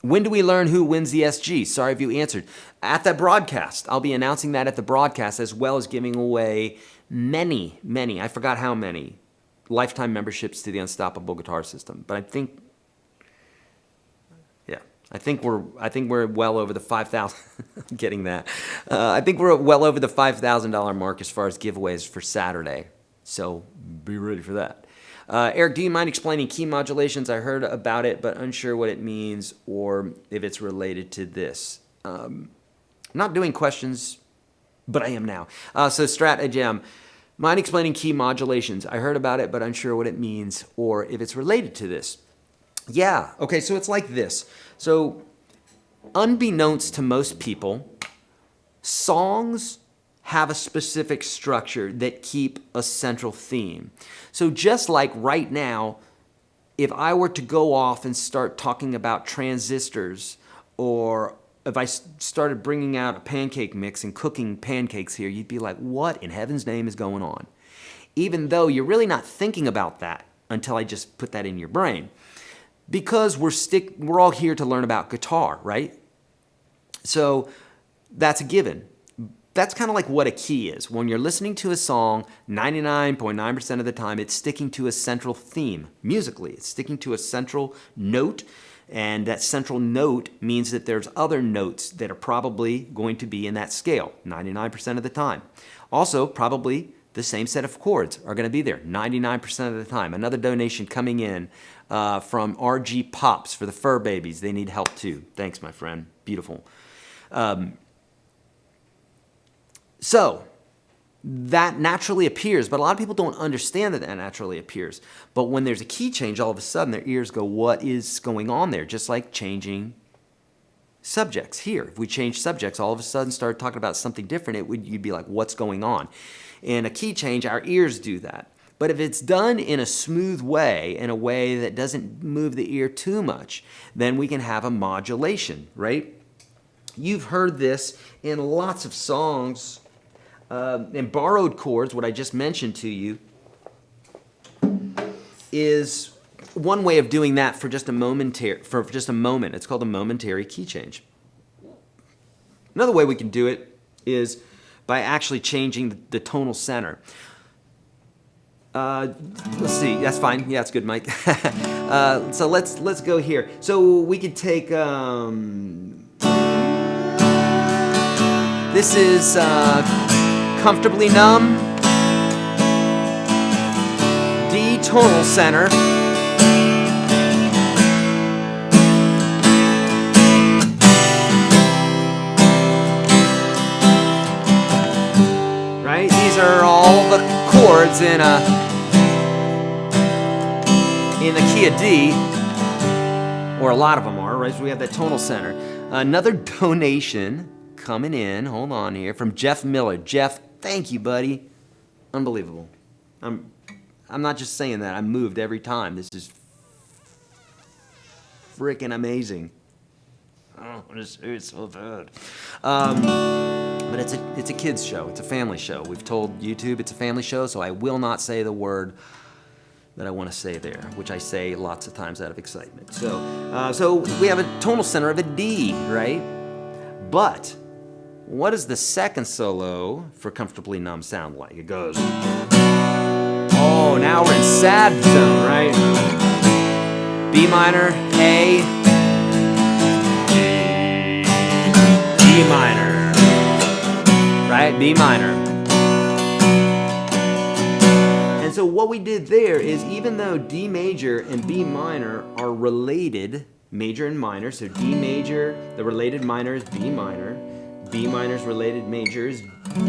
When do we learn who wins the SG? Sorry if you answered. At the broadcast. I'll be announcing that at the broadcast, as well as giving away many, I forgot how many, lifetime memberships to the Unstoppable Guitar System. But I think we're well over the 5,000. Getting that. I think we're well over the $5,000 mark as far as giveaways for Saturday. So be ready for that. Eric, do you mind explaining key modulations? I heard about it, but unsure what it means or if it's related to this. I'm not doing questions, but I am now. So Strat Gem, mind explaining key modulations? I heard about it, but unsure what it means or if it's related to this. Yeah, okay, so it's like this. So unbeknownst to most people, songs have a specific structure that keep a central theme. So just like right now, if I were to go off and start talking about transistors, or if I started bringing out a pancake mix and cooking pancakes here, you'd be like, what in heaven's name is going on? Even though you're really not thinking about that until I just put that in your brain. Because we're all here to learn about guitar, right? So that's a given. That's kind of like what a key is. When you're listening to a song, 99.9% of the time, it's sticking to a central theme. Musically, it's sticking to a central note, and that central note means that there's other notes that are probably going to be in that scale, 99% of the time. Also, probably the same set of chords are going to be there 99% of the time. Another donation coming in from RG Pops for the fur babies. They need help too. Thanks, my friend. Beautiful. So that naturally appears, but a lot of people don't understand that naturally appears. But when there's a key change, all of a sudden their ears go, what is going on there? Just like changing subjects here. If we change subjects, all of a sudden start talking about something different, you'd be like, what's going on? In a key change, our ears do that. But if it's done in a smooth way, in a way that doesn't move the ear too much, then we can have a modulation, right? You've heard this in lots of songs. And borrowed chords, what I just mentioned to you, is one way of doing that for just a moment. It's called a momentary key change. Another way we can do it is by actually changing the tonal center. Let's see. That's fine. Yeah, it's good, Mike. So let's go here. So we could take. This is Comfortably Numb, D tonal center, right? These are all the chords in the key of D, or a lot of them are, right? So we have that tonal center. Another donation coming in, hold on here, from Jeff Miller. Jeff, thank you, buddy. Unbelievable. I'm not just saying that. I'm moved every time. This is freaking amazing. Oh, it's so good. But it's a kids show. It's a family show. We've told YouTube it's a family show, so I will not say the word that I want to say there, which I say lots of times out of excitement. So we have a tonal center of a D, right? But what does the second solo for Comfortably Numb sound like? It goes, oh, now we're in sad zone, right? B minor, A, D minor, right? B minor. And so what we did there is, even though D major and B minor are related, major and minor, so D major, the related minor is B minor, B minor's related major is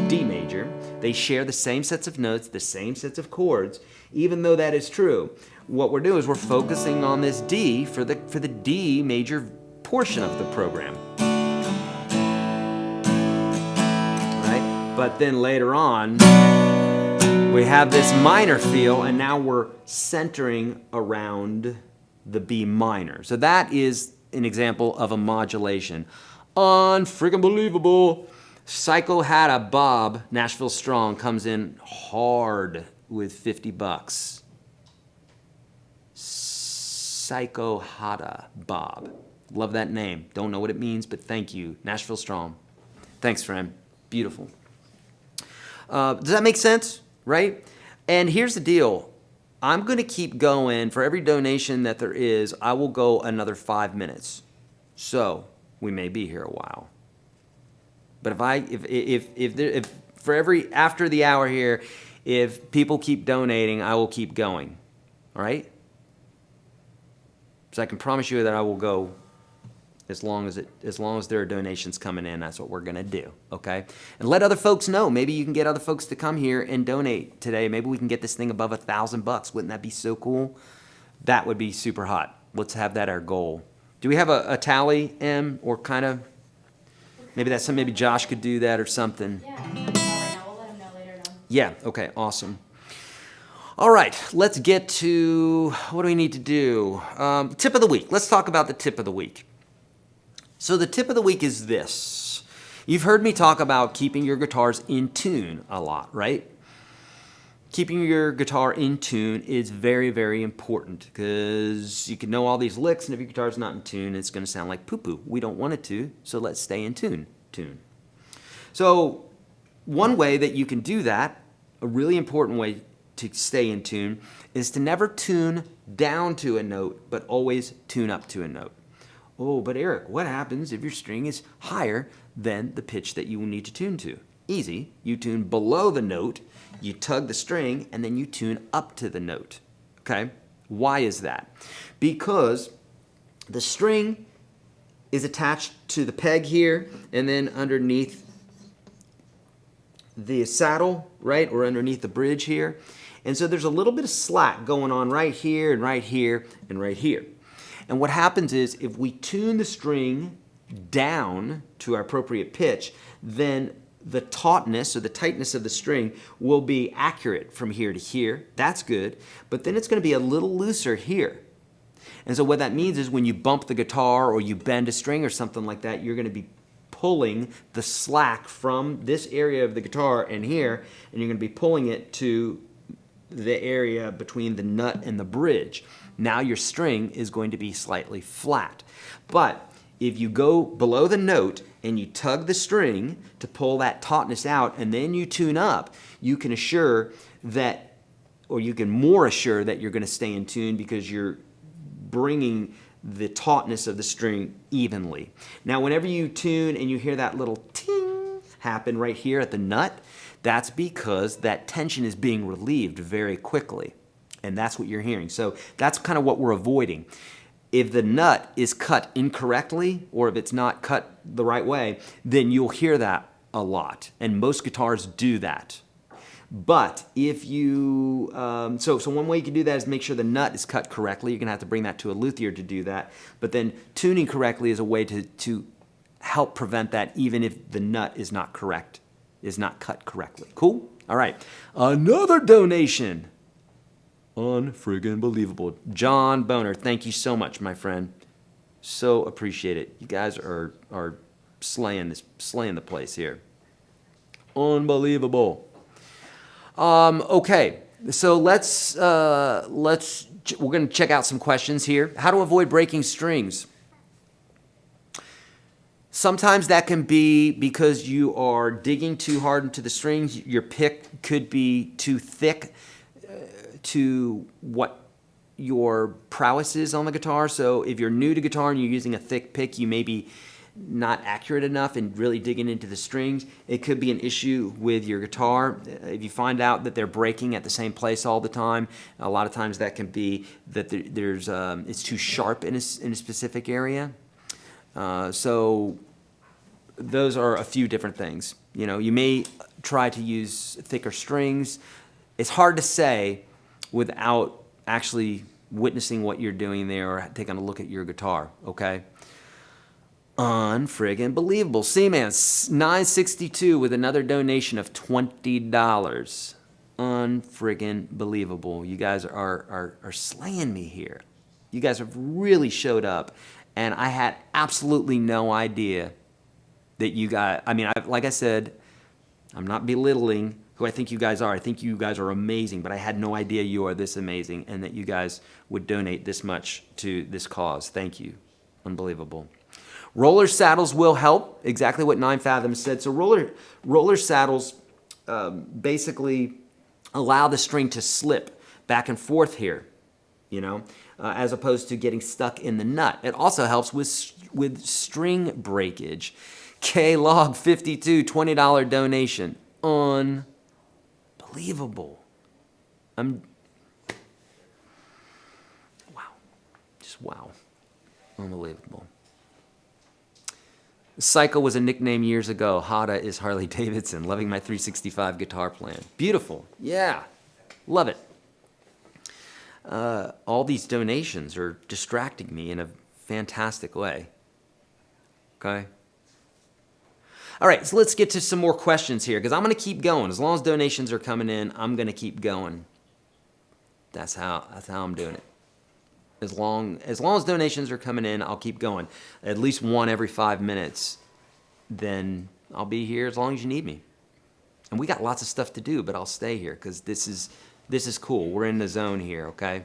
D major. They share the same sets of notes, the same sets of chords. Even though that is true, what we're doing is we're focusing on this D for the D major portion of the program. Right? But then later on, we have this minor feel, and now we're centering around the B minor. So that is an example of a modulation. Unfreaking believable. Psycho Hada Bob, Nashville Strong, comes in hard with $50. Psycho Hada Bob. Love that name. Don't know what it means, but thank you. Nashville Strong. Thanks, friend. Beautiful. Does that make sense? Right? And here's the deal. I'm going to keep going. For every donation that there is, I will go another 5 minutes. So we may be here a while. But if for every after the hour here, if people keep donating, I will keep going. All right? So I can promise you that I will go as long as there are donations coming in. That's what we're gonna do. Okay? And let other folks know. Maybe you can get other folks to come here and donate today. Maybe we can get this thing above $1,000. Wouldn't that be so cool? That would be super hot. Let's have that our goal. Do we have a tally, Em, or kind of? Maybe that's something. Maybe Josh could do that or something. Yeah, I don't know right now. We'll let him know later on. Yeah. Okay. Awesome. All right. Let's get to what do we need to do? Tip of the week. Let's talk about the tip of the week. So the tip of the week is this. You've heard me talk about keeping your guitars in tune a lot, right? Keeping your guitar in tune is very, very important because you can know all these licks, and if your guitar's not in tune, it's going to sound like poo-poo. We don't want it to, so let's stay in tune. So one way that you can do that, a really important way to stay in tune, is to never tune down to a note, but always tune up to a note. Oh, but Eric, what happens if your string is higher than the pitch that you need to tune to? Easy. You tune below the note, you tug the string, and then you tune up to the note. Okay? Why is that? Because the string is attached to the peg here, and then underneath the saddle, right, or underneath the bridge here. And so there's a little bit of slack going on right here and right here and right here. And what happens is if we tune the string down to our appropriate pitch, then the tautness or the tightness of the string will be accurate from here to here. That's good. But then it's going to be a little looser here. And so what that means is when you bump the guitar or you bend a string or something like that, you're going to be pulling the slack from this area of the guitar and here, and you're going to be pulling it to the area between the nut and the bridge. Now your string is going to be slightly flat. But if you go below the note and you tug the string to pull that tautness out and then you tune up, you can assure that, or you can more assure that you're going to stay in tune because you're bringing the tautness of the string evenly. Now, whenever you tune and you hear that little ting happen right here at the nut, that's because that tension is being relieved very quickly. And that's what you're hearing. So that's kind of what we're avoiding. If the nut is cut incorrectly, or if it's not cut the right way, then you'll hear that a lot. And most guitars do that. But if you, so one way you can do that is make sure the nut is cut correctly. You're going to have to bring that to a luthier to do that. But then tuning correctly is a way to help prevent that even if the nut is not correct, is not cut correctly. Cool? All right. Another donation. Unfriggin' believable. John Boner, thank you so much, my friend. So appreciate it. You guys are slaying the place here. Unbelievable. Okay, so let's we're going to check out some questions here. How to avoid breaking strings. Sometimes that can be because you are digging too hard into the strings. Your pick could be too thick to what your prowess is on the guitar. So if you're new to guitar and you're using a thick pick, you may be not accurate enough and really digging into the strings. It could be an issue with your guitar. If you find out that they're breaking at the same place all the time, a lot of times that can be that it's too sharp in a specific area. So those are a few different things. You know, you may try to use thicker strings. It's hard to say without actually witnessing what you're doing there or taking a look at your guitar, okay? Unfriggin' believable. C-Man 962 with another donation of $20. Unfriggin' believable. You guys are slaying me here. You guys have really showed up, and I had absolutely no idea that you guys, like I said, I'm not belittling who I think you guys are. I think you guys are amazing, but I had no idea you are this amazing and that you guys would donate this much to this cause. Thank you. Unbelievable. Roller saddles will help, exactly what 9 Fathoms said. So roller saddles basically allow the string to slip back and forth here, you know, as opposed to getting stuck in the nut. It also helps with string breakage. K-Log 52, $20 donation. Unbelievable. Wow. Just wow. Unbelievable. Psycho was a nickname years ago. Hada is Harley Davidson. Loving my 365 guitar playing. Beautiful. Yeah. Love it. All these donations are distracting me in a fantastic way. Okay? All right, so let's get to some more questions here because I'm going to keep going. As long as donations are coming in, I'm going to keep going. That's how I'm doing it. As long as donations are coming in, I'll keep going. At least one every 5 minutes. Then I'll be here as long as you need me. And we got lots of stuff to do, but I'll stay here because this is cool. We're in the zone here, okay?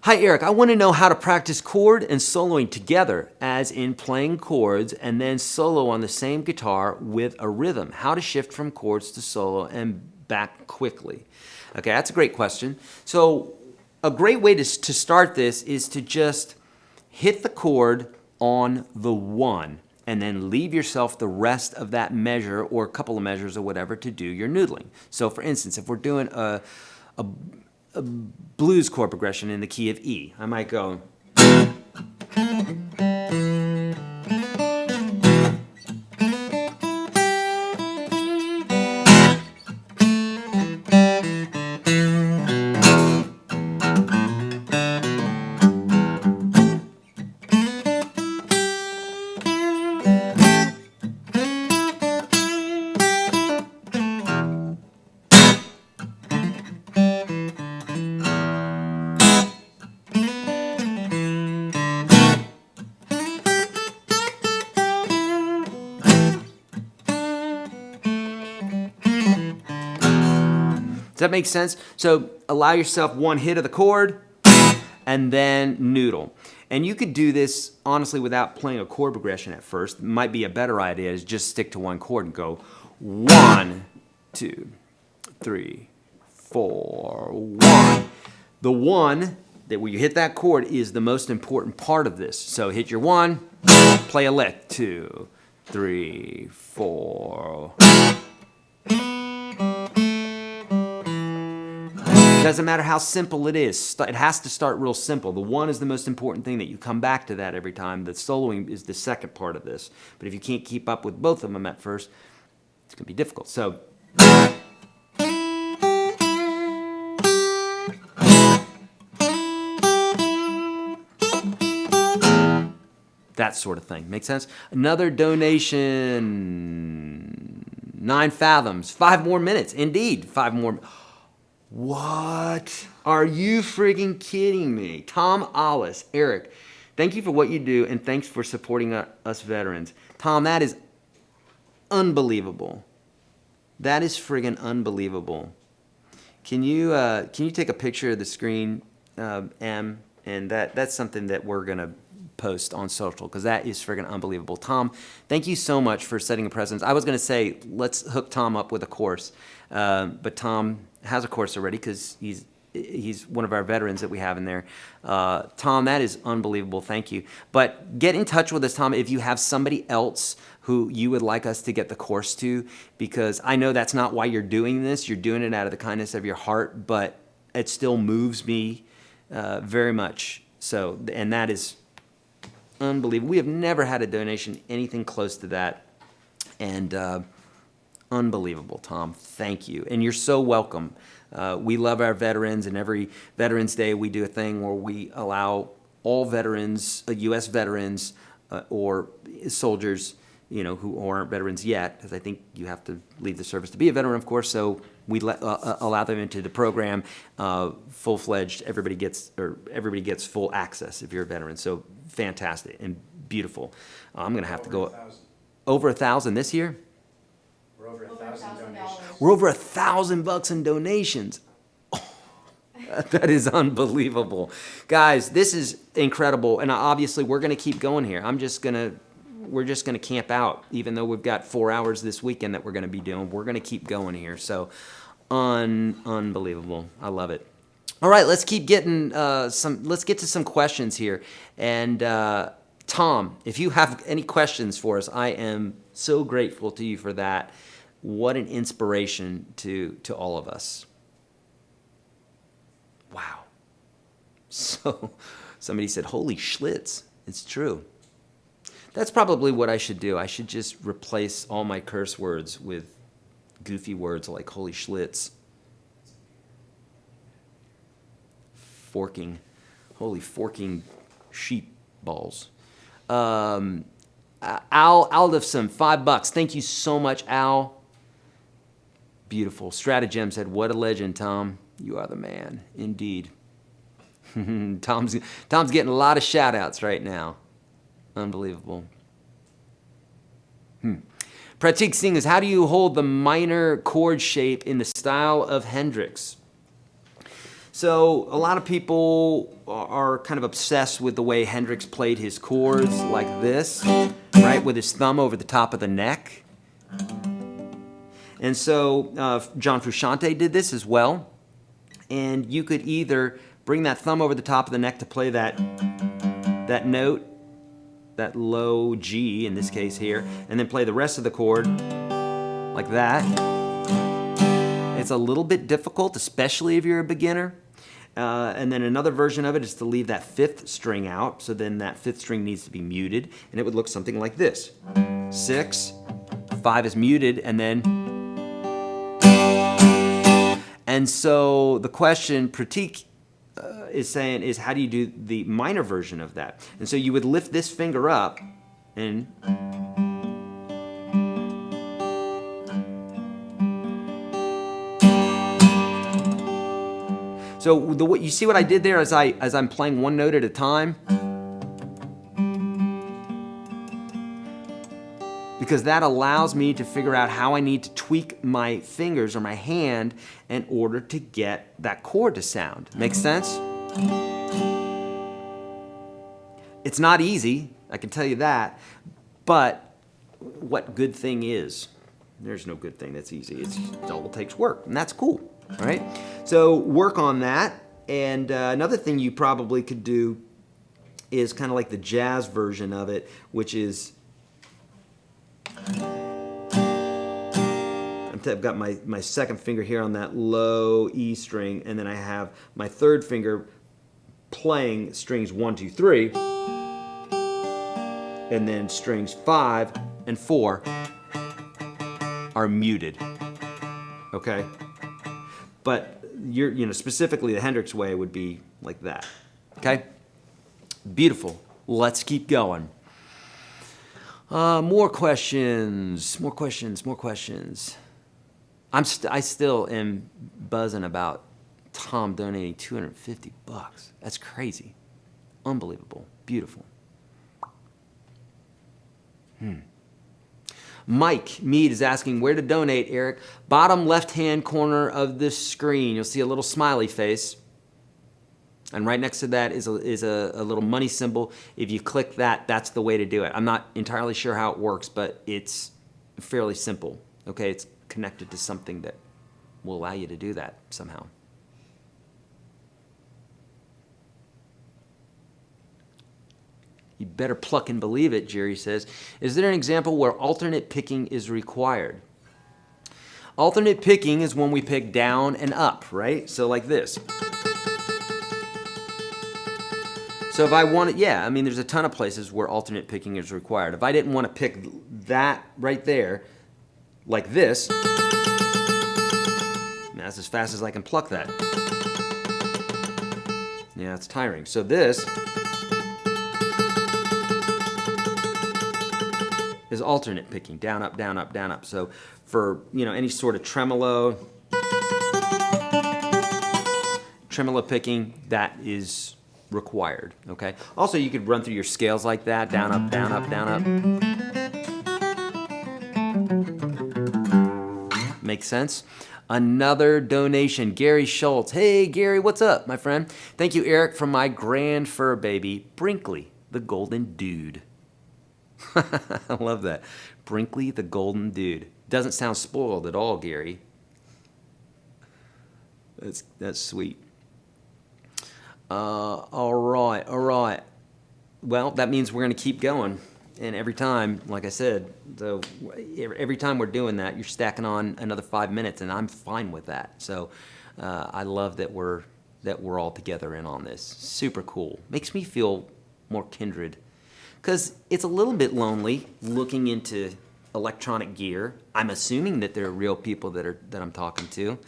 Hi, Eric. I want to know how to practice chord and soloing together, as in playing chords and then solo on the same guitar with a rhythm. How to shift from chords to solo and back quickly. Okay, that's a great question. So a great way to start this is to just hit the chord on the 1 and then leave yourself the rest of that measure or a couple of measures or whatever to do your noodling. So for instance, if we're doing a blues chord progression in the key of E, I might go. Does that make sense? So allow yourself one hit of the chord and then noodle. And you could do this honestly without playing a chord progression at first. Might be a better idea is just stick to one chord and go 1, 2, 3, 4, 1. The 1 that where you hit that chord is the most important part of this. So hit your 1, play a lick, 2, 3, 4. It doesn't matter how simple it is. It has to start real simple. The 1 is the most important thing that you come back to that every time. The soloing is the second part of this. But if you can't keep up with both of them at first, it's going to be difficult. So that sort of thing. Make sense? Another donation. 9 fathoms. 5 more minutes. Indeed, 5 more. What? Are you friggin' kidding me? Tom Ollis, Eric, thank you for what you do and thanks for supporting us veterans. Tom, that is unbelievable. That is friggin' unbelievable. Can you take a picture of the screen, M? And that's something that we're gonna post on social because that is friggin' unbelievable. Tom, thank you so much for setting a precedence. I was gonna say let's hook Tom up with a course, but Tom has a course already because he's one of our veterans that we have in there. Tom, that is unbelievable. Thank you. But get in touch with us, Tom, if you have somebody else who you would like us to get the course to, because I know that's not why you're doing this. You're doing it out of the kindness of your heart, but it still moves me very much. So, and that is unbelievable. We have never had a donation anything close to that. And unbelievable, Tom. Thank you. And you're so welcome. We love our veterans, and every Veterans Day we do a thing where we allow all veterans, U.S. veterans or soldiers, you know, who aren't veterans yet, because I think you have to leave the service to be a veteran, of course, so we allow them into the program, full-fledged. Everybody gets full access if you're a veteran. So fantastic and beautiful. I'm going to have to go over 1,000 this year. We're over 1,000 donations. We're over $1,000 in donations. Oh, that is unbelievable. Guys, this is incredible. And obviously we're going to keep going here. We're just going to camp out, even though we've got 4 hours this weekend that we're going to be doing. We're going to keep going here. So unbelievable. I love it. All right, let's keep getting let's get to some questions here. And Tom, if you have any questions for us, I am so grateful to you for that. What an inspiration to all of us. Wow. So somebody said, holy Schlitz. It's true. That's probably what I should do. I should just replace all my curse words with goofy words like holy Schlitz. Forking. Holy forking sheep balls. Al Aldifson, $5. Thank you so much, Al. Beautiful. Stratagem said, what a legend, Tom. You are the man, indeed. Tom's getting a lot of shout-outs right now. Unbelievable. Pratik Singh is, how do you hold the minor chord shape in the style of Hendrix? So a lot of people are kind of obsessed with the way Hendrix played his chords like this, right, with his thumb over the top of the neck. And so John Frusciante did this as well. And you could either bring that thumb over the top of the neck to play that note, that low G in this case here, and then play the rest of the chord like that. It's a little bit difficult, especially if you're a beginner. And then another version of it is to leave that 5th string out, so then that 5th string needs to be muted, and it would look something like this. 6, 5 is muted, and then... And so the question, Pratik is saying, is how do you do the minor version of that? And so you would lift this finger up, and... So you see what I did there as I'm playing one note at a time? Because that allows me to figure out how I need to tweak my fingers or my hand in order to get that chord to sound. Make sense? It's not easy, I can tell you that, but what good thing is? There's no good thing that's easy. It all takes work, and that's cool. All right, so work on that. And another thing you probably could do is kind of like the jazz version of it, which is, I've got my second finger here on that low E string, and then I have my third finger playing strings 1, 2, 3, and then strings 5 and 4 are muted. Okay? But specifically the Hendrix way would be like that. Okay? Beautiful. Let's keep going. More questions. I still am buzzing about Tom donating $250. That's crazy. Unbelievable. Beautiful. Mike Mead is asking where to donate, Eric. Bottom left-hand corner of this screen, you'll see a little smiley face. And right next to that is a little money symbol. If you click that, that's the way to do it. I'm not entirely sure how it works, but it's fairly simple. Okay, it's connected to something that will allow you to do that somehow. You better pluck and believe it, Jerry says. Is there an example where alternate picking is required? Alternate picking is when we pick down and up, right? So like this. So if I wanted, there's a ton of places where alternate picking is required. If I didn't want to pick that right there, like this, that's as fast as I can pluck that. Yeah, it's tiring. So this is alternate picking, down, up, down, up, down, up. So for, any sort of tremolo picking, that is required, okay? Also, you could run through your scales like that, down, up, down, up, down, up. Make sense? Another donation, Gary Schultz. Hey, Gary, what's up, my friend? Thank you, Eric, from my grand fur baby, Brinkley, the golden dude. I love that. Brinkley, the golden dude. Doesn't sound spoiled at all, Gary. That's sweet. All right. Well, that means we're going to keep going. And every time, like I said, every time we're doing that, you're stacking on another 5 minutes, and I'm fine with that. So I love that we're all together in on this. Super cool. Makes me feel more kindred. Because it's a little bit lonely looking into electronic gear. I'm assuming that there are real people that I'm talking to.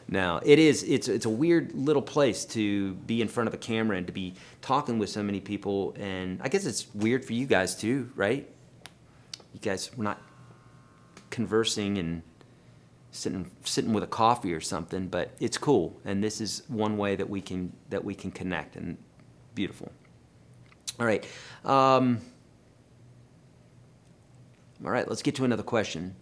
Now, it's a weird little place to be in front of a camera and to be talking with so many people, and I guess it's weird for you guys too, right? You guys, we're not conversing and sitting with a coffee or something, but it's cool, and this is one way that we can connect, and beautiful. All right. All right, let's get to another question.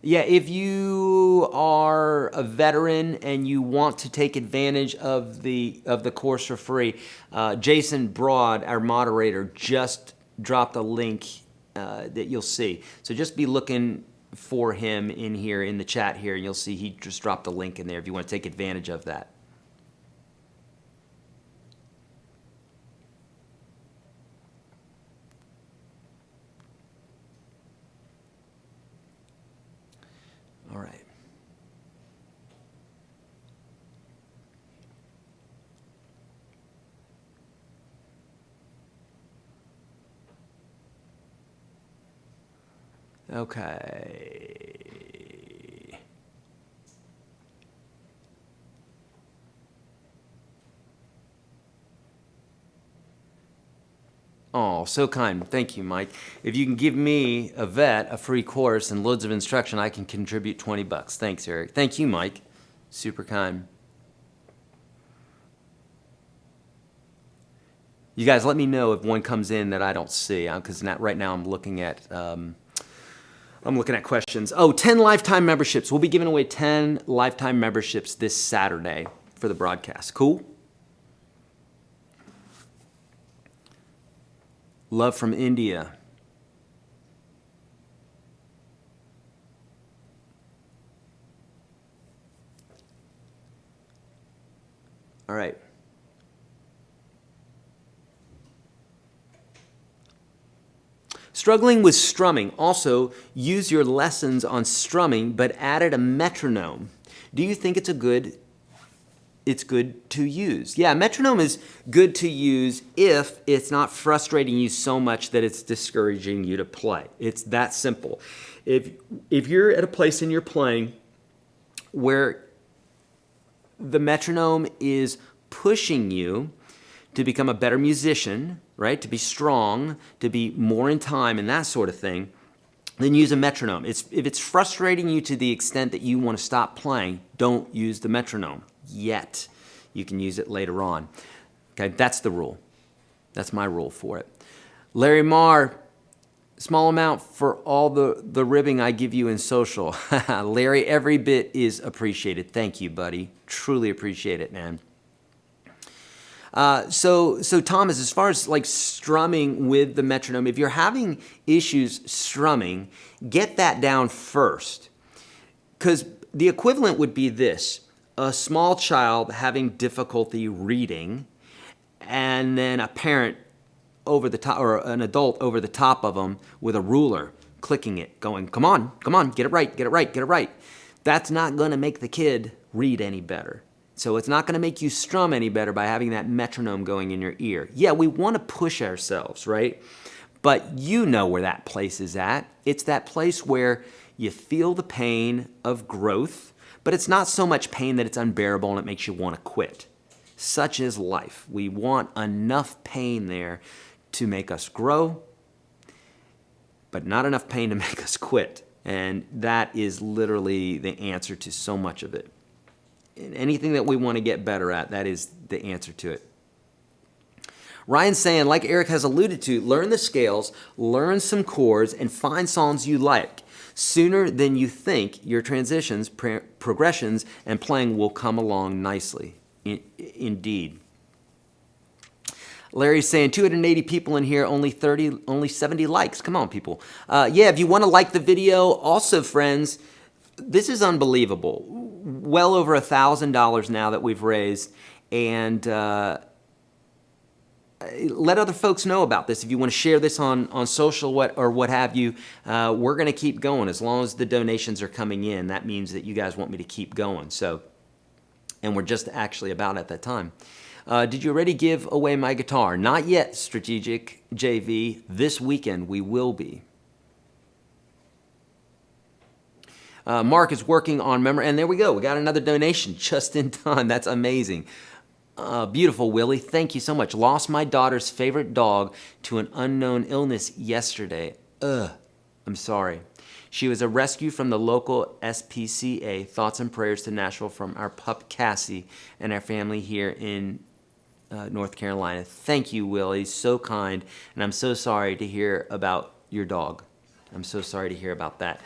Yeah, if you are a veteran and you want to take advantage of the course for free, Jason Broad, our moderator, just dropped a link that you'll see. So just be looking for him in here in the chat here. You'll see he just dropped a link in there if you want to take advantage of that. All right. Okay. Oh, so kind. Thank you, Mike. If you can give me, a vet, a free course and loads of instruction, I can contribute $20. Thanks, Eric. Thank you, Mike. Super kind. You guys, let me know if one comes in that I don't see, because right now I'm looking at questions. Oh, 10 lifetime memberships. We'll be giving away 10 lifetime memberships this Saturday for the broadcast. Cool? Love from India. All right. Struggling with strumming. Also, use your lessons on strumming, but added a metronome. Do you think it's good to use? Yeah, metronome is good to use if it's not frustrating you so much that it's discouraging you to play. It's that simple. If you're at a place in your playing where the metronome is pushing you to become a better musician, right? To be strong, to be more in time and that sort of thing, then use a metronome. If it's frustrating you to the extent that you want to stop playing, don't use the metronome yet. You can use it later on. Okay, that's the rule. That's my rule for it. Larry Marr, small amount for all the ribbing I give you in social. Larry, every bit is appreciated. Thank you, buddy. Truly appreciate it, man. So Thomas, as far as like strumming with the metronome, if you're having issues strumming, get that down first. Because the equivalent would be this: a small child having difficulty reading, and then a parent over the top, or an adult over the top of them with a ruler, clicking it, going, come on, get it right, get it right, get it right. That's not going to make the kid read any better. So it's not going to make you strum any better by having that metronome going in your ear. Yeah, we want to push ourselves, right? But you know where that place is at. It's that place where you feel the pain of growth, but it's not so much pain that it's unbearable and it makes you want to quit. Such is life. We want enough pain there to make us grow, but not enough pain to make us quit. And that is literally the answer to so much of it. Anything that we want to get better at, that is the answer to it. Ryan's saying, like Eric has alluded to, learn the scales, learn some chords, and find songs you like. Sooner than you think, your transitions, progressions, and playing will come along nicely. Indeed. Larry's saying 280 people in here, only 70 likes. Come on, people. Yeah, if you want to like the video, also, friends, this is unbelievable. Well over $1,000 now that we've raised, and let other folks know about this. If you want to share this on social or what have you, we're going to keep going as long as the donations are coming in. That means that you guys want me to keep going. So, and we're just actually about at that time. Did you already give away my guitar? Not yet, Strategic JV. This weekend we will be. Mark is working on memory, and there we go. We got another donation just in time. That's amazing. Beautiful, Willie. Thank you so much. Lost my daughter's favorite dog to an unknown illness yesterday. I'm sorry. She was a rescue from the local SPCA. Thoughts and prayers to Nashville from our pup Cassie and our family here in North Carolina. Thank you, Willie. So kind, and I'm so sorry to hear about your dog. I'm so sorry to hear about that.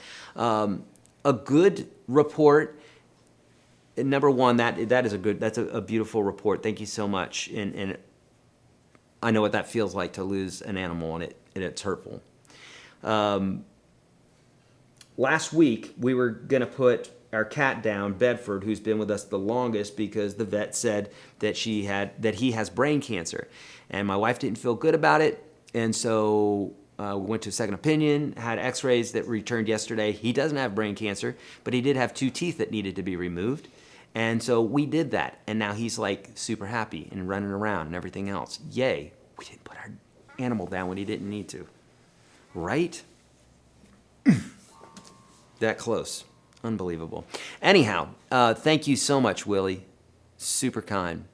A good report. Number one, that's a beautiful report. Thank you so much. And I know what that feels like to lose an animal, and it's hurtful. last week we were going to put our cat down, Bedford, who's been with us the longest, because the vet said that he has brain cancer. And my wife didn't feel good about it. And so we went to a second opinion, had x-rays that returned yesterday. He doesn't have brain cancer, but he did have 2 teeth that needed to be removed. And so we did that. And now he's like super happy and running around and everything else. Yay. We didn't put our animal down when he didn't need to. Right? That close. Unbelievable. Anyhow, thank you so much, Willie. Super kind.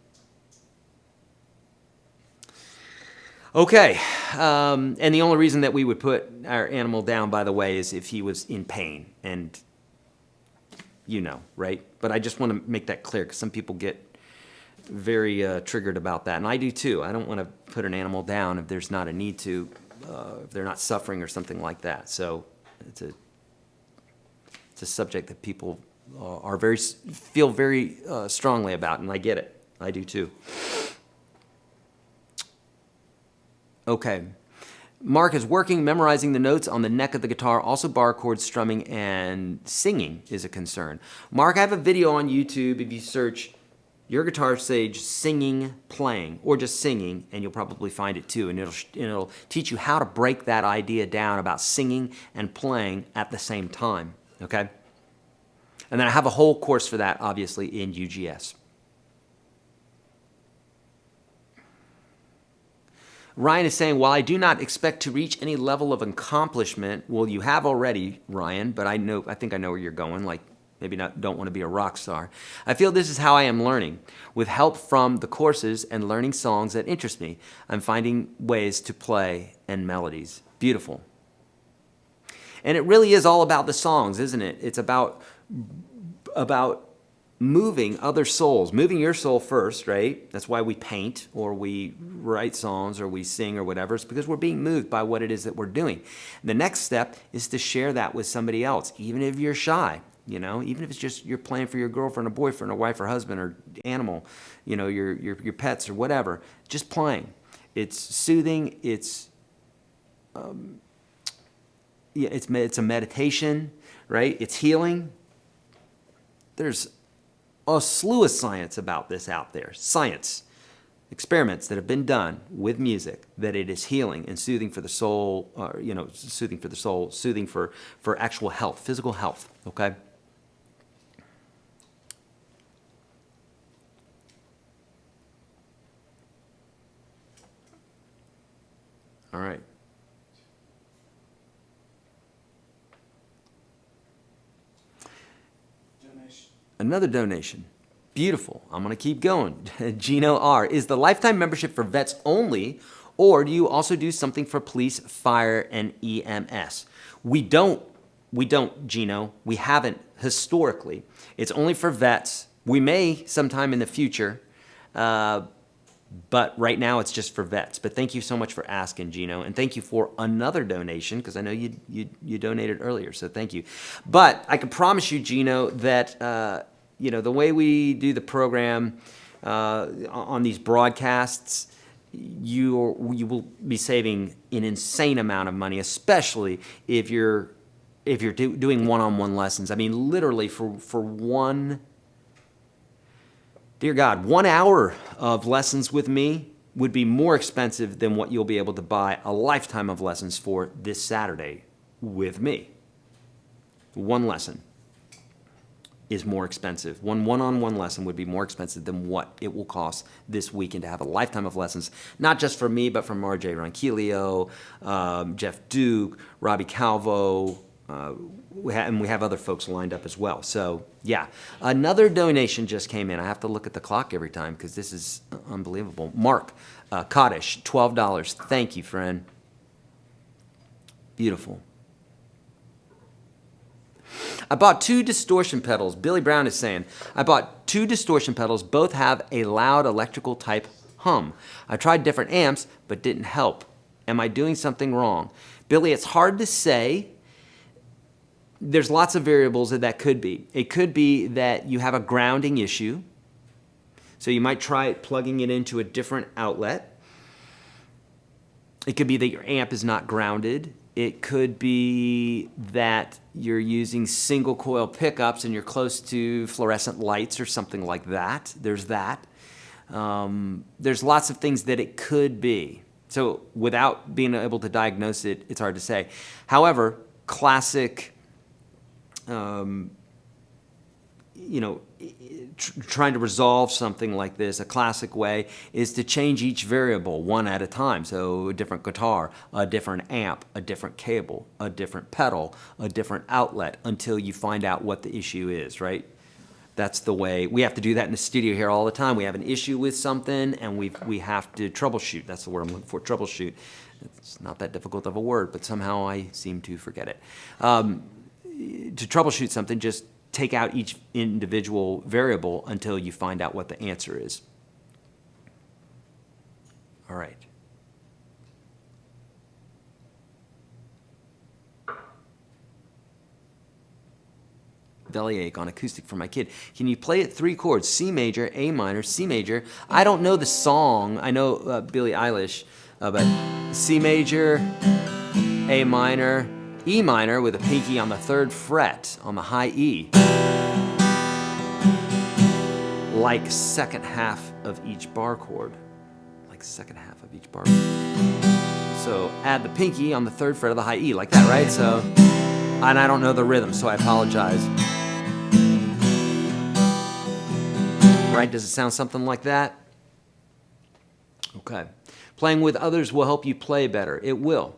Okay. And the only reason that we would put our animal down, by the way, is if he was in pain. And you know, right? But I just want to make that clear because some people get very triggered about that. And I do too. I don't want to put an animal down if there's not a need to, if they're not suffering or something like that. So it's a subject that people feel very strongly about, and I get it. I do too. Okay. Mark is working, memorizing the notes on the neck of the guitar. Also bar chords, strumming, and singing is a concern. Mark, I have a video on YouTube. If you search YourGuitarSage singing, playing, or just singing, and you'll probably find it too. And it'll teach you how to break that idea down about singing and playing at the same time. Okay? And then I have a whole course for that, obviously, in UGS. Ryan is saying, while I do not expect to reach any level of accomplishment, well, you have already, Ryan, but I think I know where you're going, like maybe don't want to be a rock star. I feel this is how I am learning. With help from the courses and learning songs that interest me, I'm finding ways to play and melodies. Beautiful. And it really is all about the songs, isn't it? It's about moving other souls, moving your soul first, right? That's why we paint or we write songs or we sing or whatever. It's because we're being moved by what it is that we're doing. The next step is to share that with somebody else, even if you're shy, you know, even if it's just you're playing for your girlfriend or boyfriend or wife or husband or animal, you know, your pets or whatever, just playing. It's soothing. It's a meditation, right? It's healing. There's a slew of science about this out there. Science, experiments that have been done with music, that it is healing and soothing for the soul, soothing for the soul, soothing for actual health, physical health, okay? All right. Another donation. Beautiful. I'm going to keep going. Gino R. Is the lifetime membership for vets only, or do you also do something for police, fire, and EMS? We don't, Gino. We haven't historically. It's only for vets. We may sometime in the future, but right now it's just for vets. But thank you so much for asking, Gino, and thank you for another donation, because I know you donated earlier, so thank you. But I can promise you, Gino, that the way we do the program on these broadcasts, you will be saving an insane amount of money, especially if you're doing one-on-one lessons. I mean, literally for one. Dear God, 1 hour of lessons with me would be more expensive than what you'll be able to buy a lifetime of lessons for this Saturday with me. One lesson is more expensive. One-on-one lesson would be more expensive than what it will cost this weekend to have a lifetime of lessons, not just for me, but from RJ Ronquillo, Jeff Duke, Robbie Calvo, and we have other folks lined up as well. So, yeah. Another donation just came in. I have to look at the clock every time because this is unbelievable. Mark Cottish, $12. Thank you, friend. Beautiful. I bought 2 distortion pedals. Billy Brown is saying, I bought 2 distortion pedals. Both have a loud electrical type hum. I tried different amps, but didn't help. Am I doing something wrong? Billy, it's hard to say. There's lots of variables that could be. It could be that you have a grounding issue. So you might try plugging it into a different outlet. It could be that your amp is not grounded. It could be that you're using single coil pickups and you're close to fluorescent lights or something like that. There's that. There's lots of things that it could be. So without being able to diagnose it, it's hard to say. However, classic, trying to resolve something like this, a classic way is to change each variable one at a time. So a different guitar, a different amp, a different cable, a different pedal, a different outlet until you find out what the issue is, right? That's the way. We have to do that in the studio here all the time. We have an issue with something and we have to troubleshoot. That's the word I'm looking for, troubleshoot. It's not that difficult of a word, but somehow I seem to forget it. To troubleshoot something, just take out each individual variable until you find out what the answer is. All right. Bellyache on acoustic for my kid. Can you play it 3 chords? C major, A minor, C major. I don't know the song. I know Billie Eilish, but C major, A minor, E minor with a pinky on the 3rd fret on the high E. Like 2nd half of each bar chord. Like 2nd half of each bar chord. So add the pinky on the 3rd fret of the high E, like that, right? So, and I don't know the rhythm, so I apologize. Right? Does it sound something like that? Okay. Playing with others will help you play better. It will.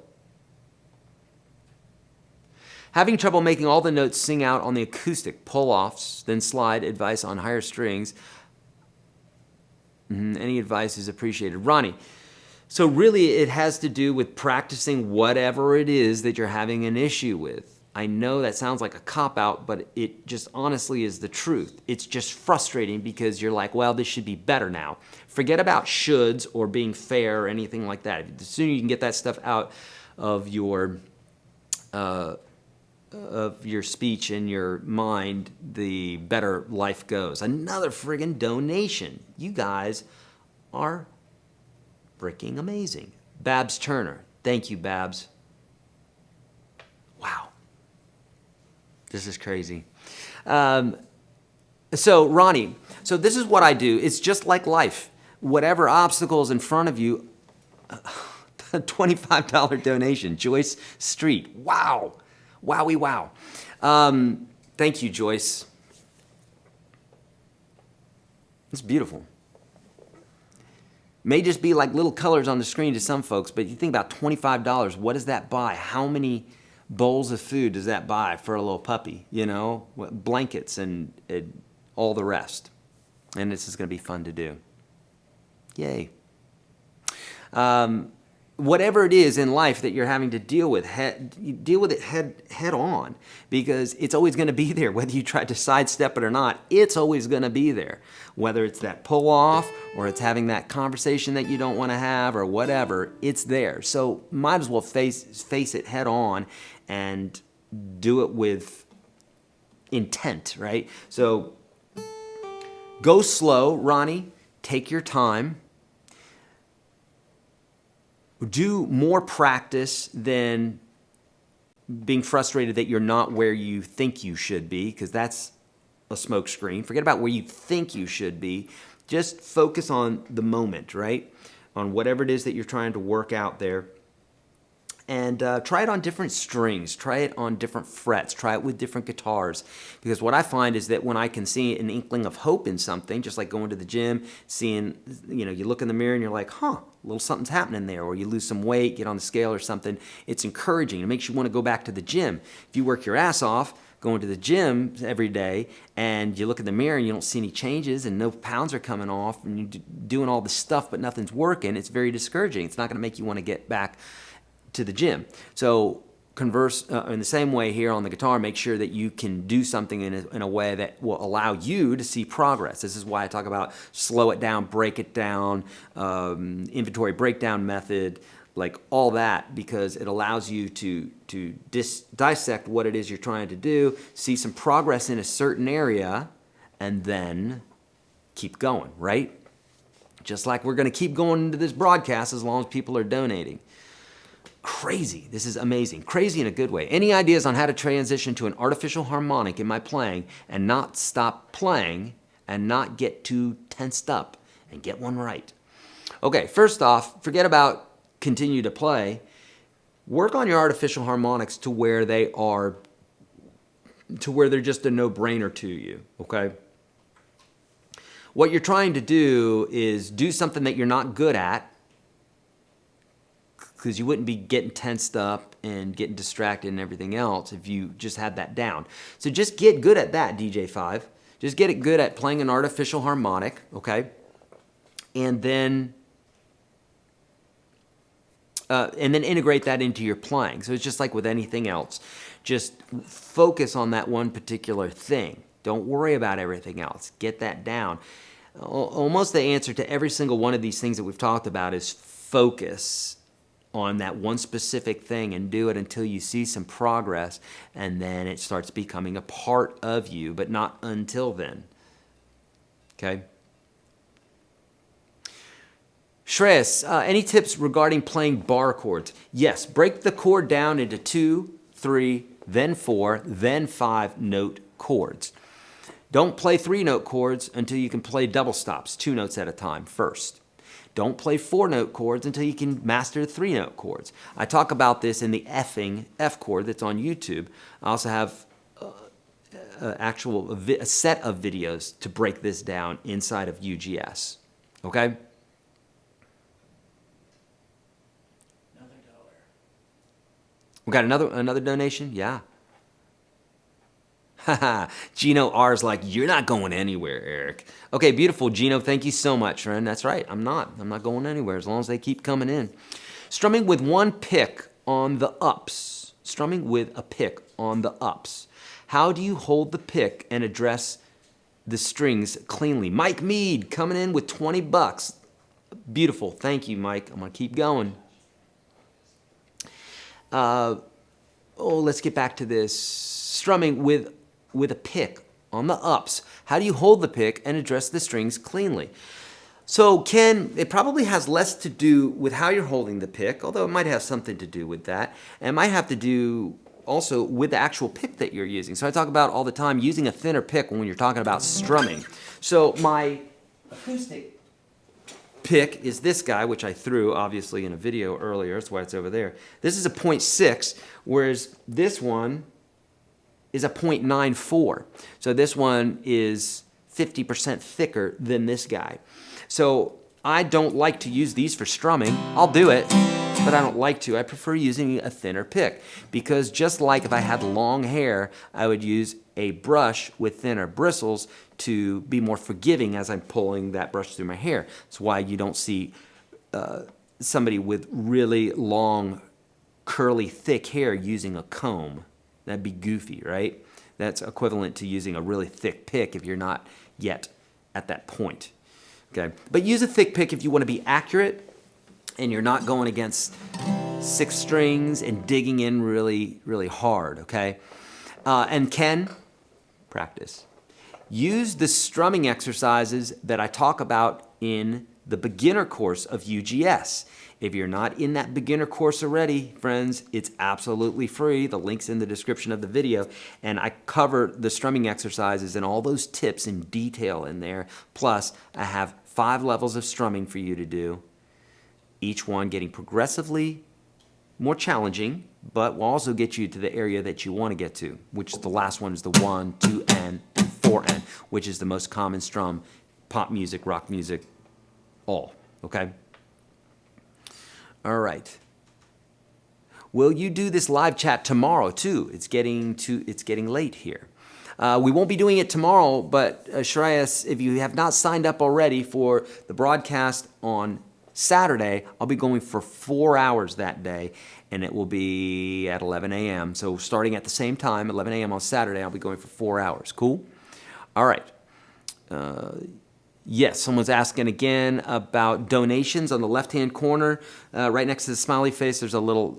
Having trouble making all the notes sing out on the acoustic, pull-offs, then slide, advice on higher strings. Any advice is appreciated. Ronnie, so really it has to do with practicing whatever it is that you're having an issue with. I know that sounds like a cop-out, but it just honestly is the truth. It's just frustrating because you're like, well, this should be better now. Forget about shoulds or being fair or anything like that. The sooner you can get that stuff out of your speech and your mind, the better life goes. Another friggin' donation. You guys are freaking amazing. Babs Turner. Thank you, Babs. Wow. This is crazy. So, Ronnie, so this is what I do. It's just like life. Whatever obstacles in front of you, a $25 donation. Joyce Street. Wow. Wowie wow. Thank you, Joyce. It's beautiful. May just be like little colors on the screen to some folks, but you think about $25, what does that buy? How many bowls of food does that buy for a little puppy? You know, blankets and all the rest. And this is going to be fun to do. Yay. Whatever it is in life that you're having to deal with, deal with it head on, because it's always going to be there. Whether you try to sidestep it or not, it's always going to be there. Whether it's that pull off or it's having that conversation that you don't want to have or whatever, it's there. So might as well face it head on and do it with intent, right? So go slow, Ronnie. Take your time. Do more practice than being frustrated that you're not where you think you should be, because that's a smokescreen. Forget about where you think you should be. Just focus on the moment, right? On whatever it is that you're trying to work out there. And try it on different strings. Try it on different frets. Try it with different guitars. Because what I find is that when I can see an inkling of hope in something, just like going to the gym, seeing, you look in the mirror and you're like, a little something's happening there. Or you lose some weight, get on the scale or something. It's encouraging. It makes you want to go back to the gym. If you work your ass off going to the gym every day and you look in the mirror and you don't see any changes and no pounds are coming off and you're doing all this stuff but nothing's working, it's very discouraging. It's not going to make you want to get back to the gym. So converse in the same way here on the guitar, make sure that you can do something in a way that will allow you to see progress. This is why I talk about slow it down, break it down, inventory breakdown method, like all that, because it allows you to dissect what it is you're trying to do, see some progress in a certain area, and then keep going, right? Just like we're going to keep going into this broadcast as long as people are donating. Crazy. This is amazing. Crazy in a good way. Any ideas on how to transition to an artificial harmonic in my playing and not stop playing and not get too tensed up and get one right? Okay, first off, forget about continue to play. Work on your artificial harmonics to where they're just a no-brainer to you, okay? What you're trying to do is do something that you're not good at, because you wouldn't be getting tensed up and getting distracted and everything else if you just had that down. So just get good at that, DJ5. Just get it good at playing an artificial harmonic, okay? And then integrate that into your playing. So it's just like with anything else. Just focus on that one particular thing. Don't worry about everything else. Get that down. Almost the answer to every single one of these things that we've talked about is focus on that one specific thing and do it until you see some progress, and then it starts becoming a part of you, but not until then. Okay? Shreyas, any tips regarding playing bar chords? Yes, break the chord down into 2, 3, then 4, then 5 note chords. Don't play 3-note chords until you can play double stops, 2 notes at a time first. Don't play 4-note chords until you can master 3-note chords. I talk about this in the F chord that's on YouTube. I also have a set of videos to break this down inside of UGS. Okay? We got another donation? Yeah. Haha, Gino R's like, you're not going anywhere, Eric. Okay, beautiful, Gino. Thank you so much, friend. That's right. I'm not going anywhere as long as they keep coming in. Strumming with one pick on the ups. Strumming with a pick on the ups. How do you hold the pick and address the strings cleanly? Mike Mead coming in with $20. Beautiful. Thank you, Mike. I'm going to keep going. Let's get back to this. Strumming with a pick on the ups. How do you hold the pick and address the strings cleanly? So Ken, it probably has less to do with how you're holding the pick, although it might have something to do with that. And it might have to do also with the actual pick that you're using. So I talk about all the time using a thinner pick when you're talking about strumming. So my acoustic pick is this guy, which I threw obviously in a video earlier. That's why it's over there. This is a 0.6, whereas this one is a 0.94. So this one is 50% thicker than this guy. So I don't like to use these for strumming. I'll do it, but I don't like to. I prefer using a thinner pick because just like if I had long hair, I would use a brush with thinner bristles to be more forgiving as I'm pulling that brush through my hair. That's why you don't see somebody with really long, curly, thick hair using a comb. That'd be goofy, right? That's equivalent to using a really thick pick if you're not yet at that point. Okay, but use a thick pick if you want to be accurate and you're not going against 6 strings and digging in really, really hard, okay? And Ken, practice. Use the strumming exercises that I talk about in the beginner course of UGS. If you're not in that beginner course already, friends, it's absolutely free. The link's in the description of the video. And I cover the strumming exercises and all those tips in detail in there. Plus, I have 5 levels of strumming for you to do, each one getting progressively more challenging, but will also get you to the area that you want to get to, which is the last one is the 1, 2N, and 4N, which is the most common strum, pop music, rock music, all, okay? All right. Will you do this live chat tomorrow too? It's getting late here. We won't be doing it tomorrow, but Shreyas, if you have not signed up already for the broadcast on Saturday, I'll be going for 4 hours that day, and it will be at 11 a.m. So starting at the same time, 11 a.m. on Saturday, I'll be going for 4 hours. Cool? All right. Yes, someone's asking again about donations on the left-hand corner. Right next to the smiley face, there's a little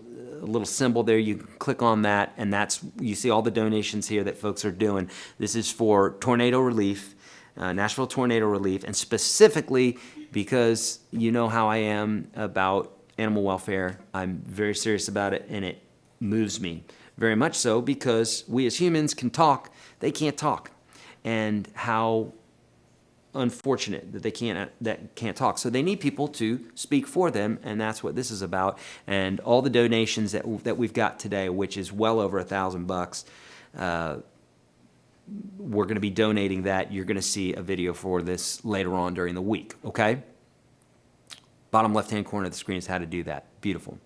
symbol there. You click on that, and you see all the donations here that folks are doing. This is for tornado relief, Nashville tornado relief, and specifically because you know how I am about animal welfare. I'm very serious about it, and it moves me very much so because we as humans can talk, they can't talk. And how unfortunate that they can't talk. So they need people to speak for them, and that's what this is about. And all the donations that we've got today, which is well over $1,000, we're going to be donating that. You're going to see a video for this later on during the week, okay? Bottom left-hand corner of the screen is how to do that. Beautiful.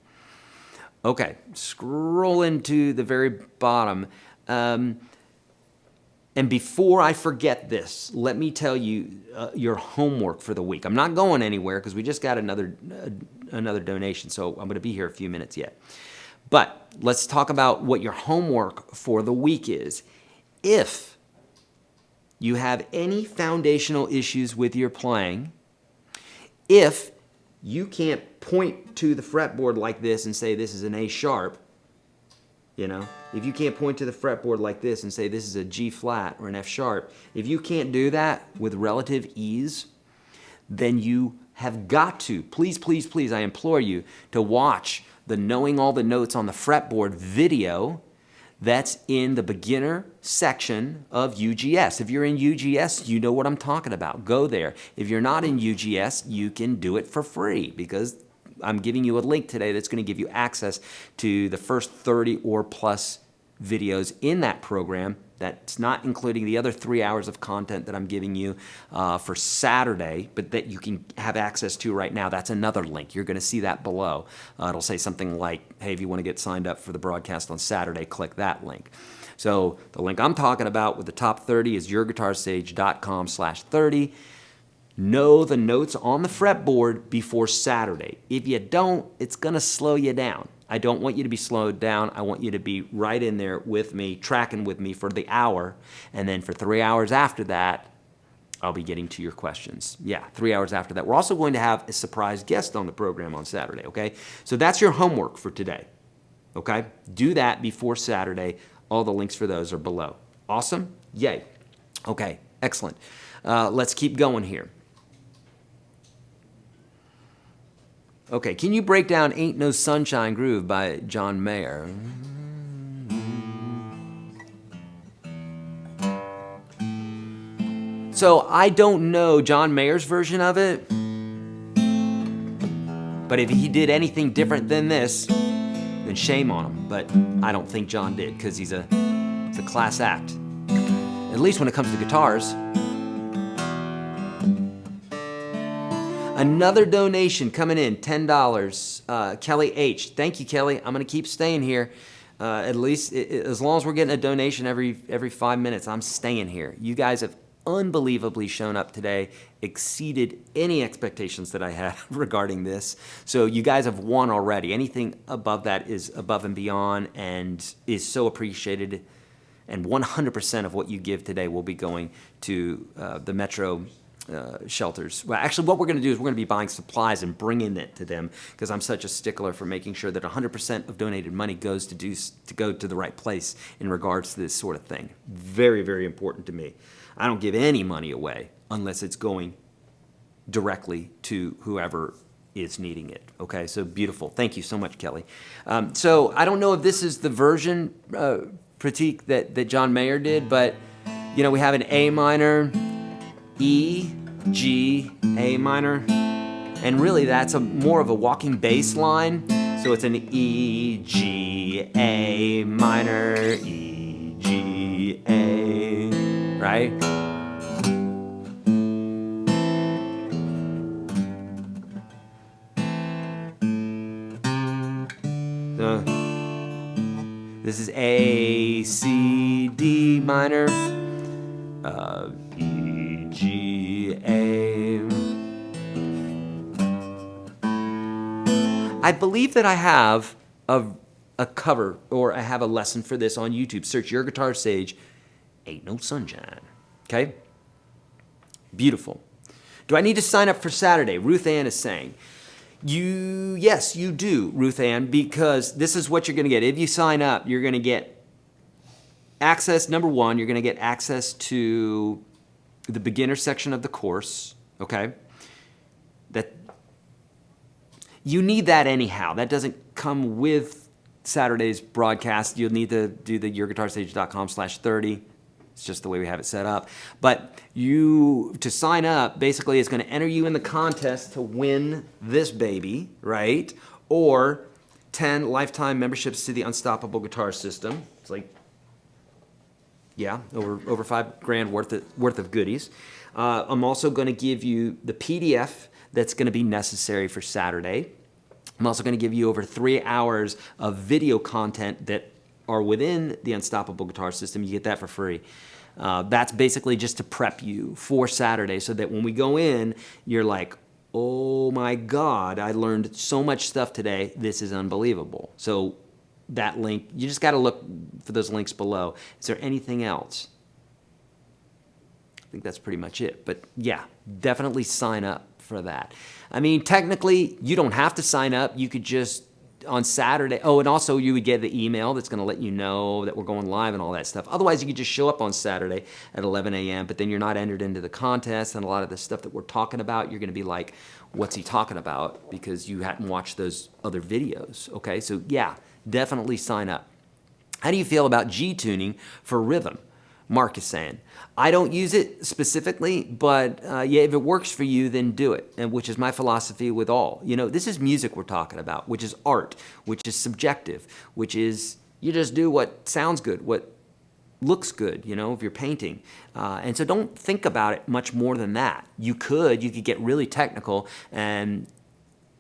Okay, scroll into the very bottom. And before I forget this, let me tell you your homework for the week. I'm not going anywhere because we just got another donation, so I'm going to be here a few minutes yet. But let's talk about what your homework for the week is. If you have any foundational issues with your playing, if you can't point to the fretboard like this and say this is an A sharp, you know, if you can't point to the fretboard like this and say this is a G flat or an F sharp, if you can't do that with relative ease, then you have got to, please, please, please, I implore you to watch the Knowing All the Notes on the Fretboard video that's in the beginner section of UGS. If you're in UGS, you know what I'm talking about. Go there. If you're not in UGS, you can do it for free because I'm giving you a link today that's going to give you access to the first 30 or plus videos in that program. That's not including the other 3 hours of content that I'm giving you for Saturday, but that you can have access to right now. That's another link. You're going to see that below. It'll say something like, hey, if you want to get signed up for the broadcast on Saturday, click that link. So the link I'm talking about with the top 30 is YourGuitarSage.com/30. Know the notes on the fretboard before Saturday. If you don't, it's going to slow you down. I don't want you to be slowed down. I want you to be right in there with me, tracking with me for the hour. And then for 3 hours after that, I'll be getting to your questions. Yeah, 3 hours after that. We're also going to have a surprise guest on the program on Saturday, okay? So that's your homework for today, okay? Do that before Saturday. All the links for those are below. Awesome? Yay. Okay, excellent. Let's keep going here. Okay, can you break down Ain't No Sunshine Groove by John Mayer? So I don't know John Mayer's version of it, but if he did anything different than this, then shame on him. But I don't think John did because he's a class act, at least when it comes to guitars. Another donation coming in, $10. Kelly H. Thank you, Kelly. I'm going to keep staying here. At least as long as we're getting a donation every 5 minutes, I'm staying here. You guys have unbelievably shown up today, exceeded any expectations that I had regarding this. So you guys have won already. Anything above that is above and beyond and is so appreciated. And 100% of what you give today will be going to the Metro shelters. Well, actually, what we're going to do is we're going to be buying supplies and bringing it to them because I'm such a stickler for making sure that 100% of donated money goes to go to the right place in regards to this sort of thing. Very, very important to me. I don't give any money away unless it's going directly to whoever is needing it. Okay, so beautiful. Thank you so much, Kelly. So I don't know if this is the version, Pratik, that John Mayer did, but you know, we have an A minor, E, G, A minor, and really that's more of a walking bass line. So it's an E, G, A minor, E, G, A, right? So this is A, C, D minor, E, G, A. I believe that I have a cover, or I have a lesson for this on YouTube. Search Your Guitar Sage, Ain't No Sunshine. Okay? Beautiful. Do I need to sign up for Saturday? Ruth Ann is saying. Yes, you do, Ruth Ann, because this is what you're going to get. If you sign up, you're going to get access. Number one, you're going to get access to the beginner section of the course. Okay? you need that anyhow. That doesn't come with Saturday's broadcast. You'll need to do the YourGuitarSage.com/30. It's just the way we have it set up. But to sign up, basically it's going to enter you in the contest to win this baby, right? Or 10 lifetime memberships to the Unstoppable Guitar System. It's like, yeah, over $5,000 worth of goodies. I'm also going to give you the PDF that's going to be necessary for Saturday. I'm also going to give you over 3 hours of video content that are within the Unstoppable Guitar System. You get that for free. That's basically just to prep you for Saturday so that when we go in, you're like, oh my God, I learned so much stuff today. This is unbelievable. So that link, you just got to look for those links below. Is there anything else? I think that's pretty much it. But yeah, definitely sign up for that. I mean, technically, you don't have to sign up. You could just on Saturday. Oh, and also you would get the email that's going to let you know that we're going live and all that stuff. Otherwise, you could just show up on Saturday at 11 a.m., but then you're not entered into the contest, and a lot of the stuff that we're talking about, you're going to be like, what's he talking about? Because you hadn't watched those other videos, okay? So yeah, definitely sign up. How do you feel about G-tuning for rhythm? Mark is saying, I don't use it specifically, but yeah, if it works for you, then do it, and which is my philosophy with all. You know, this is music we're talking about, which is art, which is subjective, which is you just do what sounds good, what looks good, you know, if you're painting. And so don't think about it much more than that. You could get really technical, and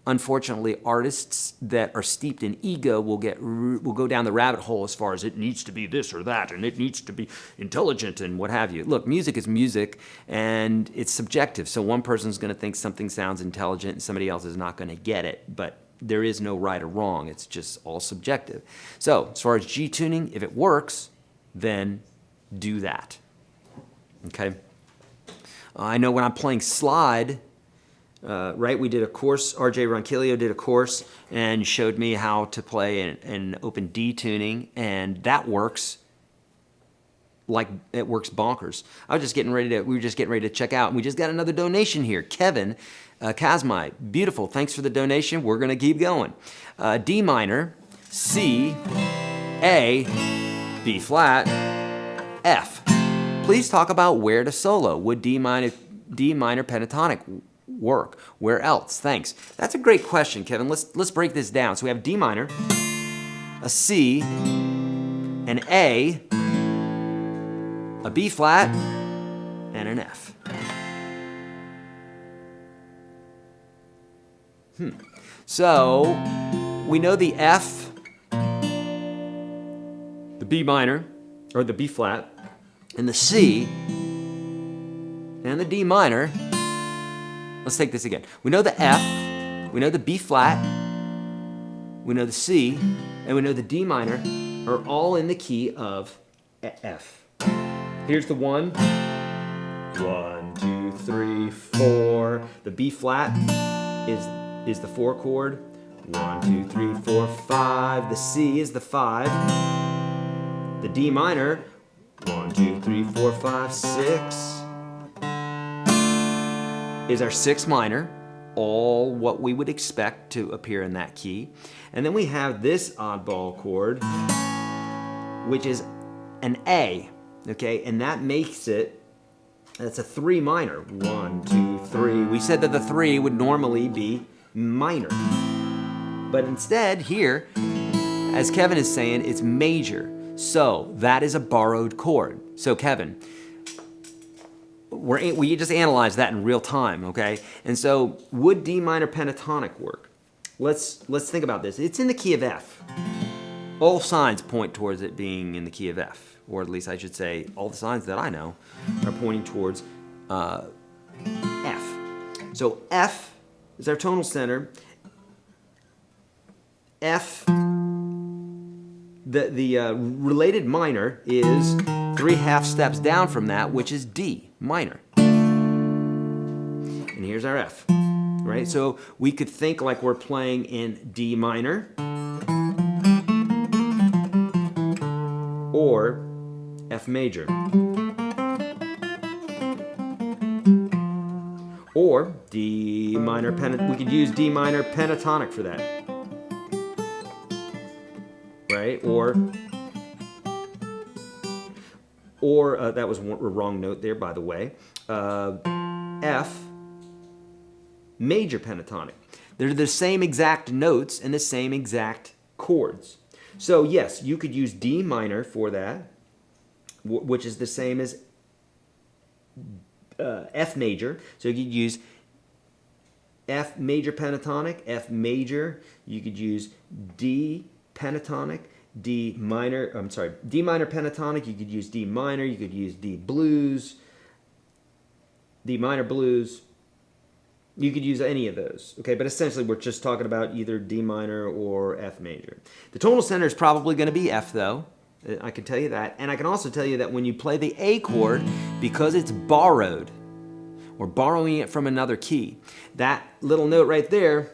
unfortunately, artists that are steeped in ego will go down the rabbit hole as far as it needs to be this or that, and it needs to be intelligent and what have you. Look, music is music, and it's subjective. So one person's going to think something sounds intelligent, and somebody else is not going to get it. But there is no right or wrong. It's just all subjective. So as far as G-tuning, if it works, then do that. Okay? I know when I'm playing slide, right, we did a course, RJ Ronquillo did a course and showed me how to play an open D tuning, and that works like it works bonkers. We were just getting ready to check out, and we just got another donation here. Kevin Kazmai, beautiful, thanks for the donation. We're gonna keep going. D minor, C, A, B flat, F. Please talk about where to solo. Would D minor pentatonic work? Where else? Thanks. That's a great question, Kevin. Let's break this down. So we have D minor, a C, an A, a B flat, and an F. So we know the F, the B minor, or the B flat, and the C, and the D minor. Let's take this again. We know the F, we know the B flat, we know the C, and we know the D minor are all in the key of F. Here's the 1, 1, 2, 3, 4. The B flat is the 4 chord. 1, 2, 3, 4, 5. The C is the 5. The D minor, 1, 2, 3, 4, 5, 6. Is our 6 minor, all what we would expect to appear in that key. And then we have this oddball chord, which is an A, okay? And that makes it, that's a 3 minor. 1, 2, 3. We said that the 3 would normally be minor. But instead, here, as Kevin is saying, it's major. So that is a borrowed chord. So Kevin, we just analyzed that in real time, okay? And so would D minor pentatonic work? Let's think about this. It's in the key of F. All signs point towards it being in the key of F, or at least I should say all the signs that I know are pointing towards F. So F is our tonal center. F, the related minor is 3 half steps down from that, which is D minor. And here's our F, right? So we could think like we're playing in D minor or F major. Or D minor we could use D minor pentatonic for that. Right? Or that was a wrong note there, by the way. F major pentatonic. They're the same exact notes and the same exact chords. So yes, you could use D minor for that, which is the same as F major. So you could use F major pentatonic, F major. You could use D pentatonic, D minor pentatonic. You could use D minor. You could use D blues, D minor blues. You could use any of those, okay? But essentially, we're just talking about either D minor or F major. The tonal center is probably going to be F, though. I can tell you that. And I can also tell you that when you play the A chord, because it's borrowed, or borrowing it from another key, that little note right there,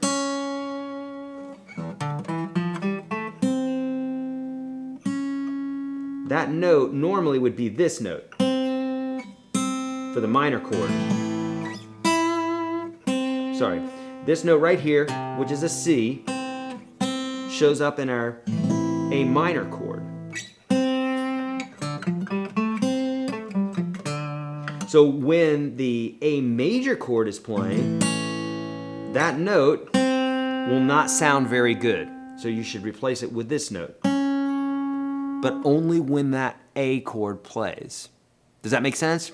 that note normally would be this note for the minor chord. Sorry, this note right here, which is a C, shows up in our A minor chord. So when the A major chord is playing, that note will not sound very good. So you should replace it with this note. But only when that A chord plays. Does that make sense?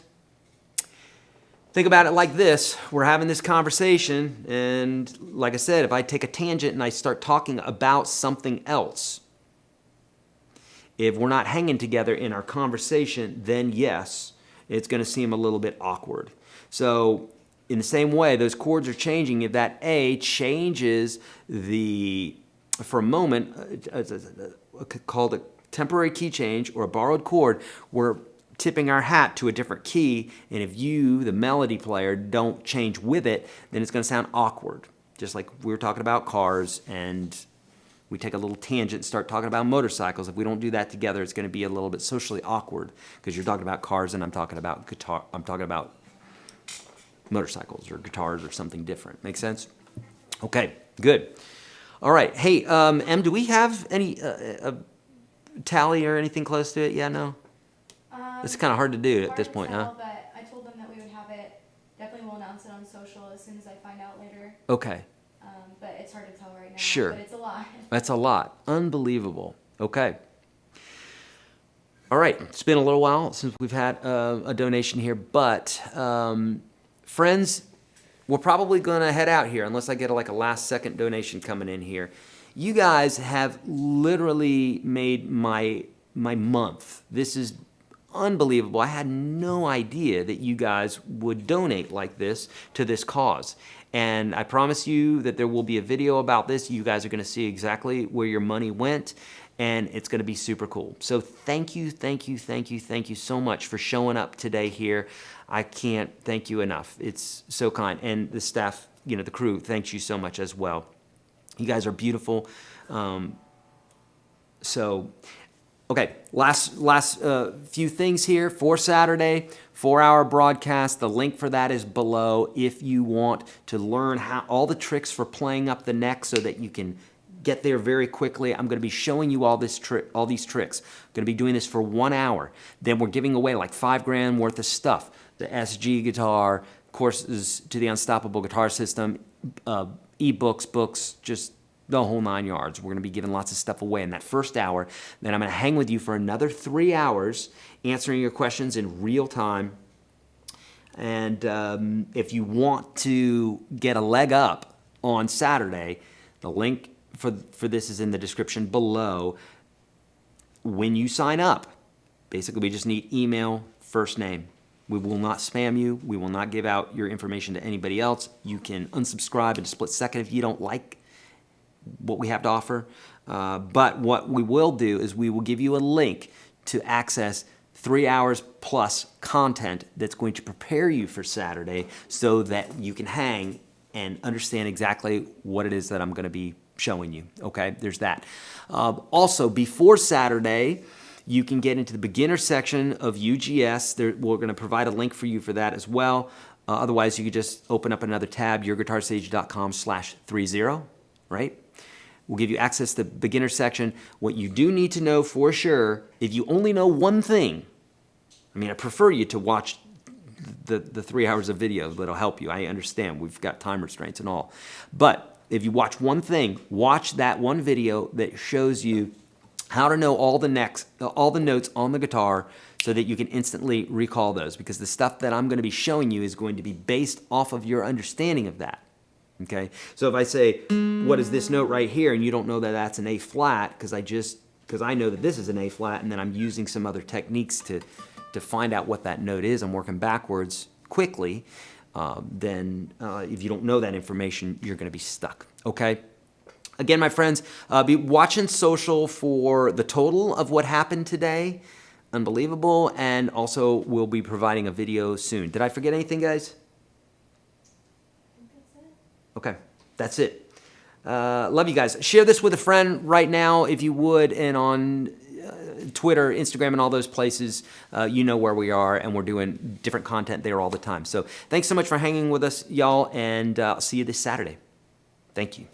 Think about it like this. We're having this conversation, and like I said, if I take a tangent and I start talking about something else, if we're not hanging together in our conversation, then yes, it's going to seem a little bit awkward. So in the same way, those chords are changing. If that A changes for a moment, called a temporary key change or a borrowed chord, we're tipping our hat to a different key, and if you, the melody player, don't change with it, then it's going to sound awkward. Just like we were talking about cars, and we take a little tangent and start talking about motorcycles. If we don't do that together, it's going to be a little bit socially awkward, because you're talking about cars and I'm talking about guitar. I'm talking about motorcycles or guitars or something different. Make sense? Okay, good. All right. Hey, Em, do we have any tally or anything close to it? Yeah, no? It's kind of hard to do at this point, huh? But I told them that we would have it. Definitely will announce it on social as soon as I find out later. Okay. But it's hard to tell right now. Sure. But it's a lot. That's a lot. Unbelievable. Okay. All right. It's been a little while since we've had a donation here, but friends, we're probably going to head out here unless I get a last second donation coming in here. You guys have literally made my month. This is unbelievable. I had no idea that you guys would donate like this to this cause. And I promise you that there will be a video about this. You guys are going to see exactly where your money went, and it's going to be super cool. So thank you so much for showing up today here. I can't thank you enough. It's so kind. And the staff, the crew, thanks you so much as well. You guys are beautiful. Okay, last few things here for Saturday, 4-hour broadcast. The link for that is below if you want to learn all the tricks for playing up the neck so that you can get there very quickly. I'm going to be showing you all these tricks. I'm going to be doing this for 1 hour. Then we're giving away like $5,000 worth of stuff. The SG guitar, courses to the Unstoppable Guitar System, ebooks, books, just the whole 9 yards. We're going to be giving lots of stuff away in that first hour. Then I'm going to hang with you for another 3 hours, answering your questions in real time. And if you want to get a leg up on Saturday, the link for this is in the description below. When you sign up, basically we just need email, first name. We will not spam you. We will not give out your information to anybody else. You can unsubscribe in a split second if you don't like what we have to offer. But what we will do is we will give you a link to access 3 hours plus content that's going to prepare you for Saturday so that you can hang and understand exactly what it is that I'm going to be showing you. Okay, there's that. Also, before Saturday, you can get into the beginner section of UGS. We're going to provide a link for you for that as well. Otherwise, you could just open up another tab, YourGuitarSage.com/30, right? We'll give you access to the beginner section. What you do need to know for sure, if you only know one thing, I mean, I prefer you to watch the 3 hours of video that'll help you. I understand we've got time restraints and all. But if you watch one thing, watch that one video that shows you how to know all the notes on the guitar so that you can instantly recall those, because the stuff that I'm going to be showing you is going to be based off of your understanding of that. Okay? So if I say, what is this note right here, and you don't know that that's an A flat, because I know that this is an A flat, and then I'm using some other techniques to find out what that note is, I'm working backwards quickly, then if you don't know that information, you're going to be stuck. Okay? Again, my friends, be watching social for the total of what happened today. Unbelievable. And also, we'll be providing a video soon. Did I forget anything, guys? I think that's it. Okay, that's it. Love you guys. Share this with a friend right now, if you would, and on Twitter, Instagram, and all those places. You know where we are, and we're doing different content there all the time. So thanks so much for hanging with us, y'all, and I'll see you this Saturday. Thank you.